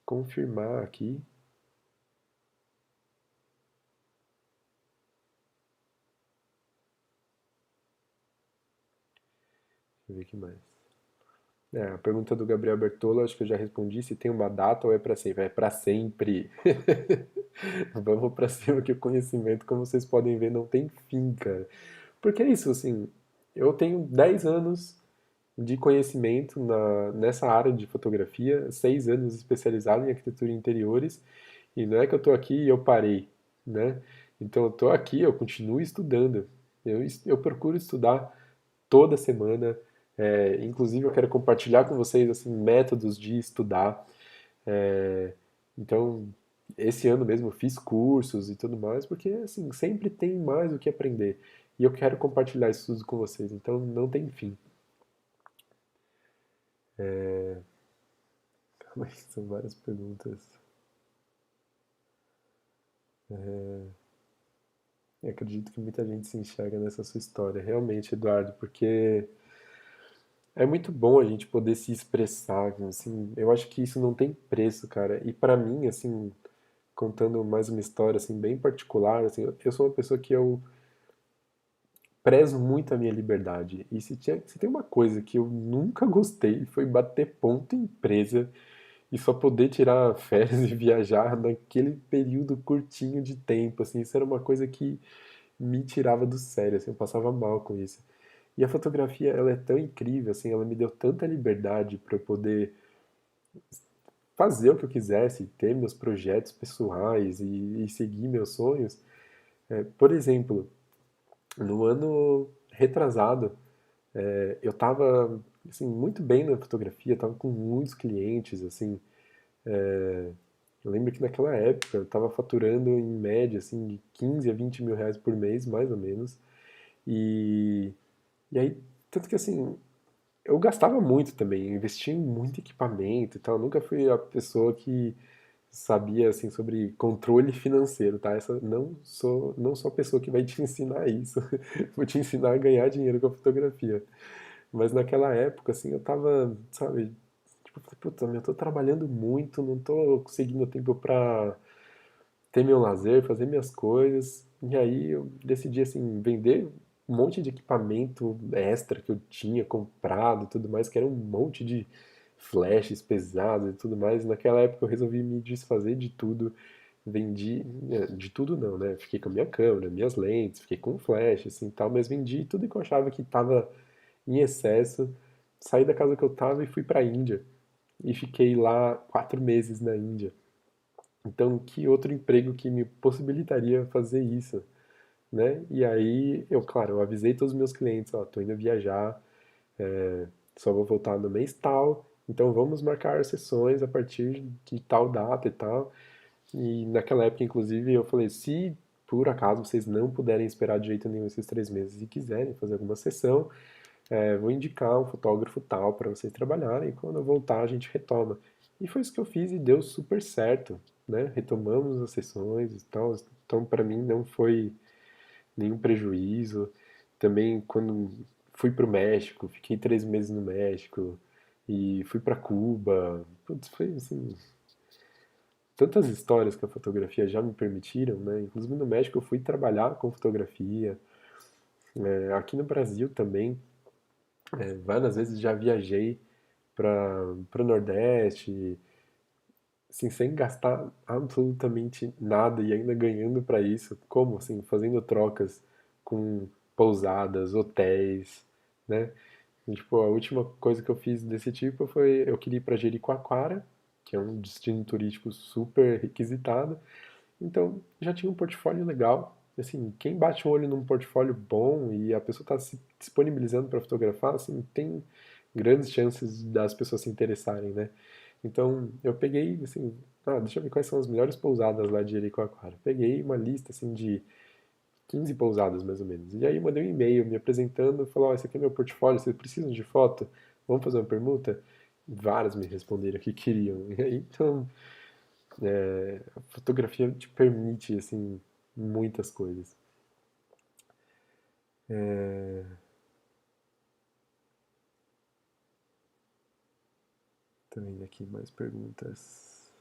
confirmar aqui. Deixa eu ver o que mais. A pergunta do Gabriel Bertolo, acho que eu já respondi. Se tem uma data ou é para sempre? É para sempre. Vamos para cima que o conhecimento, como vocês podem ver, não tem fim, cara. Porque é isso, assim, eu tenho 10 anos de conhecimento nessa área de fotografia, 6 anos especializado em arquitetura e interiores, E não é que eu estou aqui e eu parei, né? Então eu estou aqui, eu continuo estudando. Eu procuro estudar toda semana. Inclusive eu quero compartilhar com vocês assim métodos de estudar. É, então esse ano mesmo eu fiz cursos e tudo mais, porque assim sempre tem mais o que aprender. E eu quero compartilhar isso tudo com vocês. Então não tem fim. Calma aí, são várias perguntas. Eu acredito que muita gente se enxerga nessa sua história, realmente, Eduardo, porque é muito bom a gente poder se expressar, assim, eu acho que isso não tem preço, cara. E pra mim, assim, contando mais uma história assim bem particular, assim, eu sou uma pessoa que eu prezo muito a minha liberdade. E se tem uma coisa que eu nunca gostei, foi bater ponto em empresa e só poder tirar férias e viajar naquele período curtinho de tempo, assim, isso era uma coisa que me tirava do sério, assim, eu passava mal com isso. E a fotografia, ela é tão incrível, assim, ela me deu tanta liberdade para eu poder fazer o que eu quisesse, ter meus projetos pessoais e seguir meus sonhos. Por exemplo, no ano retrasado, eu estava assim, muito bem na fotografia, estava com muitos clientes, assim. Eu lembro que naquela época eu estava faturando em média assim, de 15 a 20 mil reais por mês, mais ou menos. E, e aí, tanto que assim, eu gastava muito também, eu investia em muito equipamento e tal. Eu nunca fui a pessoa que sabia assim sobre controle financeiro, tá? Essa não sou a pessoa que vai te ensinar isso. Vou te ensinar a ganhar dinheiro com a fotografia. Mas naquela época assim, eu tava, sabe, tipo, puta, eu tô trabalhando muito, não tô conseguindo tempo pra ter meu lazer, fazer minhas coisas. E aí eu decidi assim vender um monte de equipamento extra que eu tinha comprado e tudo mais, que era um monte de flashes pesados e tudo mais. Naquela época eu resolvi me desfazer de tudo. Vendi, de tudo não, né? Fiquei com a minha câmera, minhas lentes, fiquei com flash, assim, tal, mas vendi tudo que eu achava que estava em excesso. Saí da casa que eu estava e fui para a Índia. E fiquei lá 4 meses na Índia. Então, que outro emprego que me possibilitaria fazer isso, né? E aí, claro, eu avisei todos os meus clientes, ó, tô indo viajar, só vou voltar no mês tal, então vamos marcar sessões a partir de tal data e tal. E naquela época, inclusive, eu falei, se por acaso vocês não puderem esperar de jeito nenhum esses 3 meses e quiserem fazer alguma sessão, vou indicar um fotógrafo tal para vocês trabalharem, e quando eu voltar a gente retoma. E foi isso que eu fiz e deu super certo, né? Retomamos as sessões e tal, então para mim não foi nenhum prejuízo. Também quando fui para o México, fiquei 3 meses no México e fui para Cuba. Putz, foi assim, tantas histórias que a fotografia já me permitiram, né? Inclusive no México eu fui trabalhar com fotografia. Aqui no Brasil também, várias vezes já viajei para o Nordeste, assim, sem gastar absolutamente nada e ainda ganhando para isso. Como assim? Fazendo trocas com pousadas, hotéis, né? E, tipo, a última coisa que eu fiz desse tipo foi eu queria ir para Jericoacoara, que é um destino turístico super requisitado. Então, já tinha um portfólio legal. Assim, quem bate o olho num portfólio bom e a pessoa está se disponibilizando para fotografar, assim, tem grandes chances das pessoas se interessarem, né? Então, eu peguei, assim, deixa eu ver quais são as melhores pousadas lá de Jericoacoara. Peguei uma lista, assim, de 15 pousadas, mais ou menos. E aí mandei um e-mail me apresentando, falou, esse aqui é meu portfólio, vocês precisam de foto? Vamos fazer uma permuta? Várias me responderam que queriam. E aí, então, a fotografia te permite, assim, muitas coisas. Também aqui mais perguntas.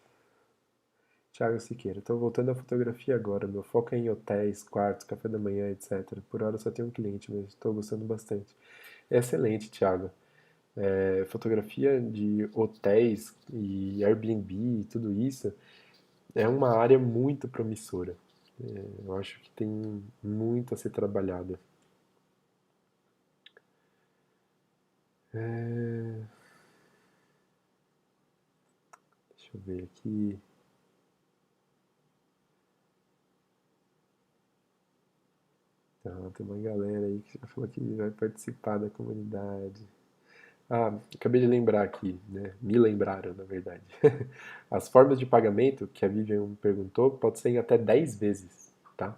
Thiago Siqueira, estou voltando à fotografia agora. Meu foco é em hotéis, quartos, café da manhã, etc. Por hora só tenho um cliente, mas estou gostando bastante. Excelente, Thiago. Fotografia de hotéis e Airbnb e tudo isso é uma área muito promissora. Eu acho que tem muito a ser trabalhada. Deixa eu ver aqui. Então, tem uma galera aí que já falou que vai participar da comunidade. Ah, acabei de lembrar aqui, né? Me lembraram, na verdade. As formas de pagamento que a Vivian perguntou pode ser em até 10 vezes, tá?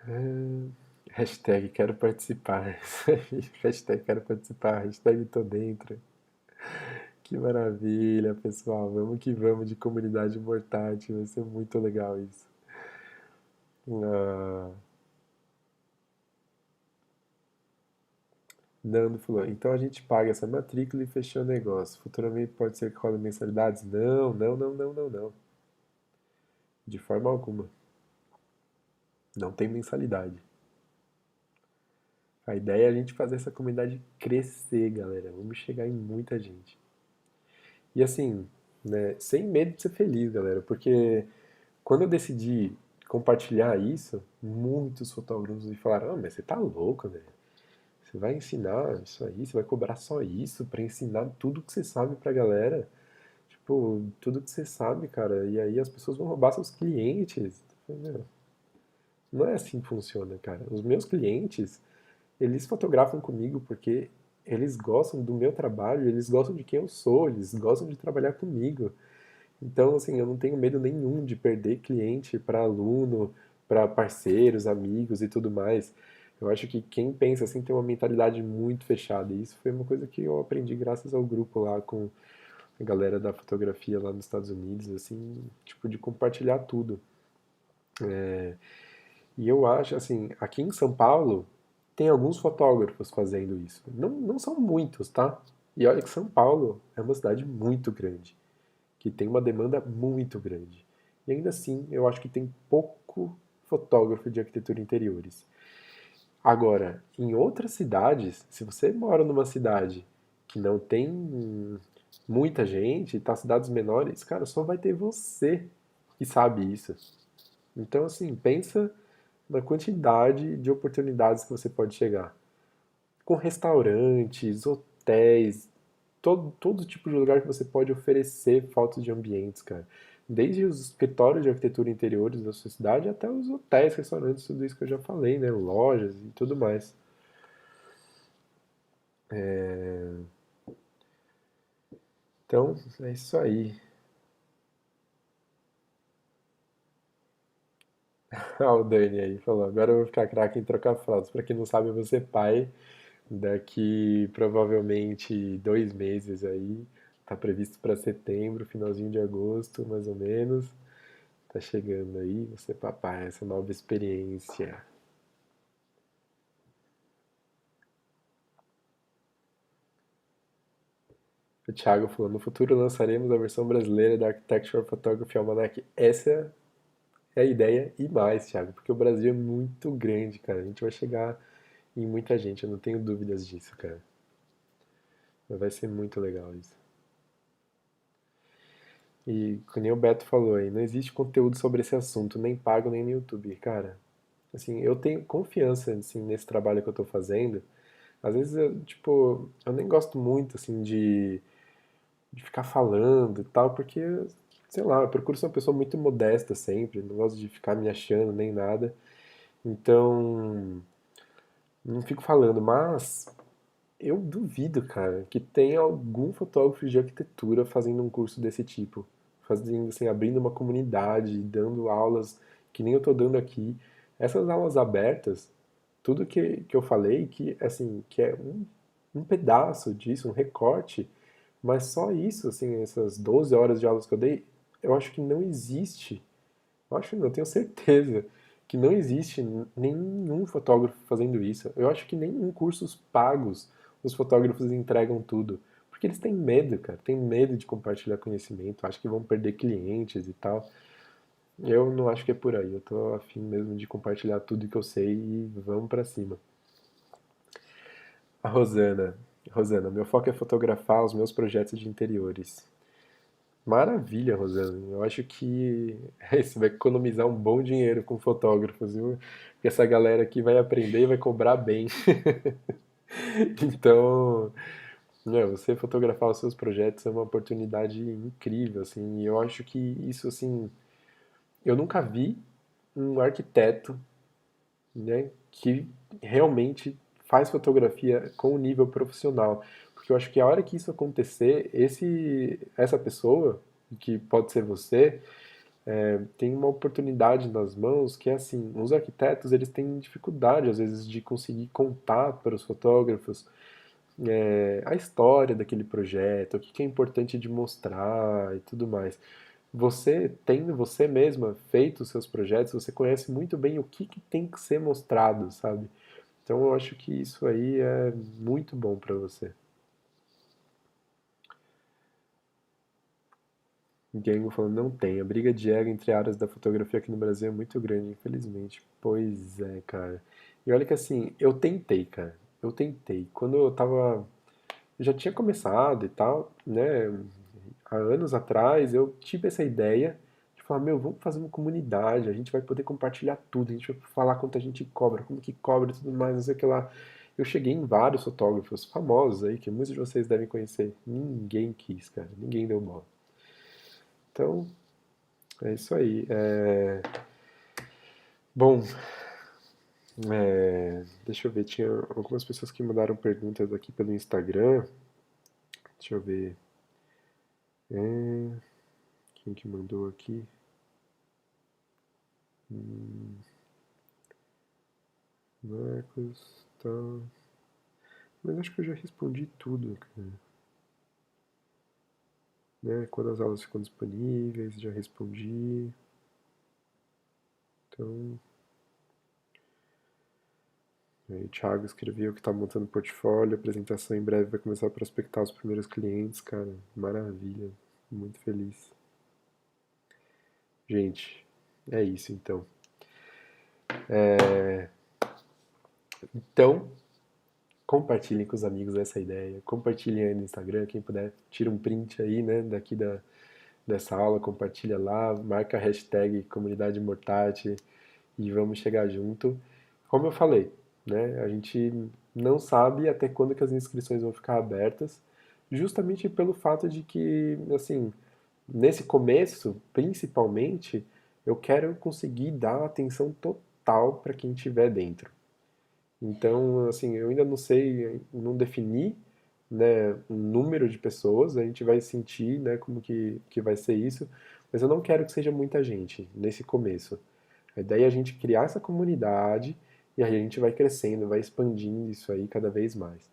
Ah, hashtag quero participar. Isso aí, hashtag quero participar. Hashtag tô dentro. Que maravilha, pessoal. Vamos que vamos de comunidade mortátil. Vai ser muito legal isso. Ah, Nando falou, então a gente paga essa matrícula e fechou o negócio. Futuramente pode ser que role mensalidades? Não, não, não, não, não, não. De forma alguma. Não tem mensalidade. A ideia é a gente fazer essa comunidade crescer, galera. Vamos chegar em muita gente. E assim, né, sem medo de ser feliz, galera, porque quando eu decidi compartilhar isso, muitos fotógrafos me falaram: "Ah, mas você tá louco, velho? Você vai ensinar isso aí? Você vai cobrar só isso pra ensinar tudo que você sabe pra galera? Tipo, tudo que você sabe, cara. E aí as pessoas vão roubar seus clientes." Eu falei, "Meu, não é assim que funciona, cara. Os meus clientes, eles fotografam comigo porque eles gostam do meu trabalho, eles gostam de quem eu sou, eles gostam de trabalhar comigo. Então, assim, eu não tenho medo nenhum de perder cliente para aluno, para parceiros, amigos e tudo mais. Eu acho que quem pensa assim tem uma mentalidade muito fechada. E isso foi uma coisa que eu aprendi graças ao grupo lá com a galera da fotografia lá nos Estados Unidos, assim, tipo, de compartilhar tudo. E eu acho, assim, aqui em São Paulo tem alguns fotógrafos fazendo isso. Não, não são muitos, tá? E olha que São Paulo é uma cidade muito grande, que tem uma demanda muito grande. E ainda assim, eu acho que tem pouco fotógrafo de arquitetura interiores. Agora, em outras cidades, se você mora numa cidade que não tem muita gente, tá cidades menores, cara, só vai ter você que sabe isso. Então, assim, pensa na quantidade de oportunidades que você pode chegar. Com restaurantes, hotéis, todo tipo de lugar que você pode oferecer fotos de ambientes, cara. Desde os escritórios de arquitetura interiores da sua cidade até os hotéis, restaurantes, tudo isso que eu já falei, né? Lojas e tudo mais. Então, é isso aí. Ah, o Dani aí falou, agora eu vou ficar craque em trocar fotos. Pra quem não sabe, eu vou ser pai daqui provavelmente 2 meses aí. Tá previsto para setembro, finalzinho de agosto, mais ou menos. Tá chegando aí, você papai, essa nova experiência. O Thiago falou, no futuro lançaremos a versão brasileira da Architecture Photography Almanac. Essa é a ideia e mais, Thiago, porque o Brasil é muito grande, cara. A gente vai chegar em muita gente, eu não tenho dúvidas disso, cara. Mas vai ser muito legal isso. E, como nem o Beto falou aí, não existe conteúdo sobre esse assunto, nem pago, nem no YouTube. Cara, assim, eu tenho confiança, assim, nesse trabalho que eu tô fazendo. Às vezes, eu, tipo, eu nem gosto muito, assim, de ficar falando e tal, porque, sei lá, eu procuro ser uma pessoa muito modesta sempre, não gosto de ficar me achando nem nada. Então, não fico falando, mas eu duvido, cara, que tenha algum fotógrafo de arquitetura fazendo um curso desse tipo, fazendo assim, abrindo uma comunidade, dando aulas que nem eu tô dando aqui. Essas aulas abertas, tudo que eu falei, que assim, que é um pedaço disso, um recorte, mas só isso, assim, essas 12 horas de aulas que eu dei, eu acho que não existe, eu acho, não, eu tenho certeza que não existe nenhum fotógrafo fazendo isso. Eu acho que nem em cursos pagos os fotógrafos entregam tudo. Porque eles têm medo, cara. Têm medo de compartilhar conhecimento. Acho que vão perder clientes e tal. Eu não acho que é por aí. Eu tô afim mesmo de compartilhar tudo que eu sei e vamos pra cima. A Rosana. Rosana, meu foco é fotografar os meus projetos de interiores. Maravilha, Rosana. Eu acho que você vai economizar um bom dinheiro com fotógrafos, viu? Porque essa galera aqui vai aprender e vai cobrar bem. Então, né, você fotografar os seus projetos é uma oportunidade incrível, assim. E eu acho que isso, assim, eu nunca vi. um arquiteto, né, que realmente faz fotografia com um nível profissional. Porque eu acho que a hora que isso acontecer, essa pessoa, que pode ser você, tem uma oportunidade nas mãos que é assim, os arquitetos eles têm dificuldade às vezes de conseguir contar para os fotógrafos a história daquele projeto, o que que é importante de mostrar e tudo mais. Você, tendo você mesma feito os seus projetos, você conhece muito bem o que que tem que ser mostrado, sabe? Então eu acho que isso aí é muito bom para você. Gengo falando, não tem. A briga de ego entre áreas da fotografia aqui no Brasil é muito grande, infelizmente. Pois é, cara. E olha que assim, eu tentei, cara. Eu tentei. Quando eu tava. Eu já tinha começado e tal, né? Há anos atrás, eu tive essa ideia de falar, meu, vamos fazer uma comunidade, a gente vai poder compartilhar tudo, a gente vai falar quanto a gente cobra, como que cobra e tudo mais, não sei o que lá. Eu cheguei em vários fotógrafos famosos aí, que muitos de vocês devem conhecer. Ninguém quis, cara. Ninguém deu bola. Então, é isso aí. Bom, deixa eu ver, tinha algumas pessoas que mandaram perguntas aqui pelo Instagram. Deixa eu ver. É, quem que mandou aqui? Marcos, tá. Mas acho que eu já respondi tudo, cara. Né? Quando as aulas ficam disponíveis, já respondi. Então, aí, o Thiago escreveu que tá montando portfólio, a apresentação em breve vai começar a prospectar os primeiros clientes, cara. Maravilha. Muito feliz. Gente, é isso então. Então, compartilhem com os amigos essa ideia. Compartilhem aí no Instagram, quem puder, tira um print aí, né, dessa aula, compartilha lá, marca a hashtag comunidade Mortati e vamos chegar junto. Como eu falei, né, a gente não sabe até quando que as inscrições vão ficar abertas, justamente pelo fato de que, assim, nesse começo, principalmente, eu quero conseguir dar atenção total para quem estiver dentro. Então, assim, eu ainda não sei, não defini, né, um número de pessoas, a gente vai sentir, né, como que vai ser isso, mas eu não quero que seja muita gente nesse começo. A ideia é a gente criar essa comunidade e aí a gente vai crescendo, vai expandindo isso aí cada vez mais.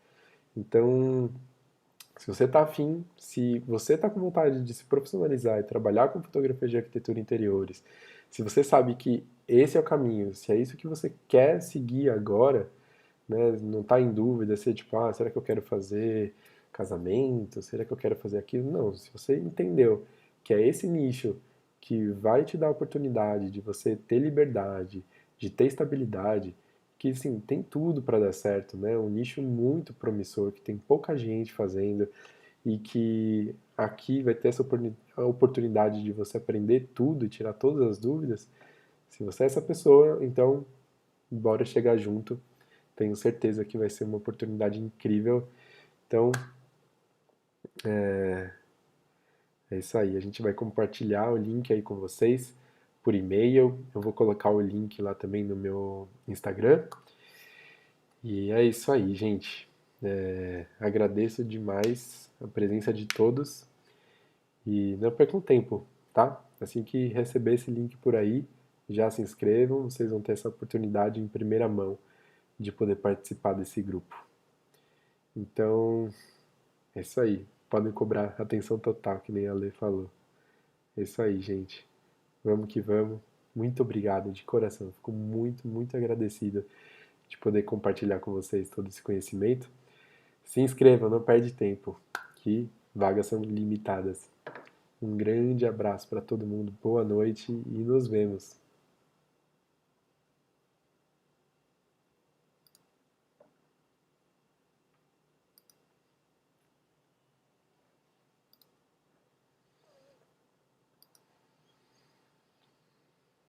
Então, se você está afim, se você está com vontade de se profissionalizar e trabalhar com fotografia de arquitetura e interiores, se você sabe que esse é o caminho, se é isso que você quer seguir agora, né? Não está em dúvida se tipo, ah, será que eu quero fazer casamento? Será que eu quero fazer aquilo? Não, se você entendeu que é esse nicho que vai te dar a oportunidade de você ter liberdade, de ter estabilidade, que sim, tem tudo para dar certo, né? Um nicho muito promissor, que tem pouca gente fazendo e que aqui vai ter essa oportunidade de você aprender tudo e tirar todas as dúvidas. Se você é essa pessoa, então bora chegar junto. Tenho certeza que vai ser uma oportunidade incrível. Então, é isso aí. A gente vai compartilhar o link aí com vocês por e-mail. Eu vou colocar o link lá também no meu Instagram. E é isso aí, gente. Agradeço demais a presença de todos e não percam tempo, tá? Assim que receber esse link por aí, já se inscrevam, vocês vão ter essa oportunidade em primeira mão de poder participar desse grupo. Então, é isso aí. Podem cobrar atenção total, que nem a Lê falou. É isso aí, gente. Vamos que vamos. Muito obrigado de coração. Fico muito, muito agradecido de poder compartilhar com vocês todo esse conhecimento. Se inscrevam, não perde tempo, que vagas são limitadas. Um grande abraço para todo mundo, boa noite e nos vemos.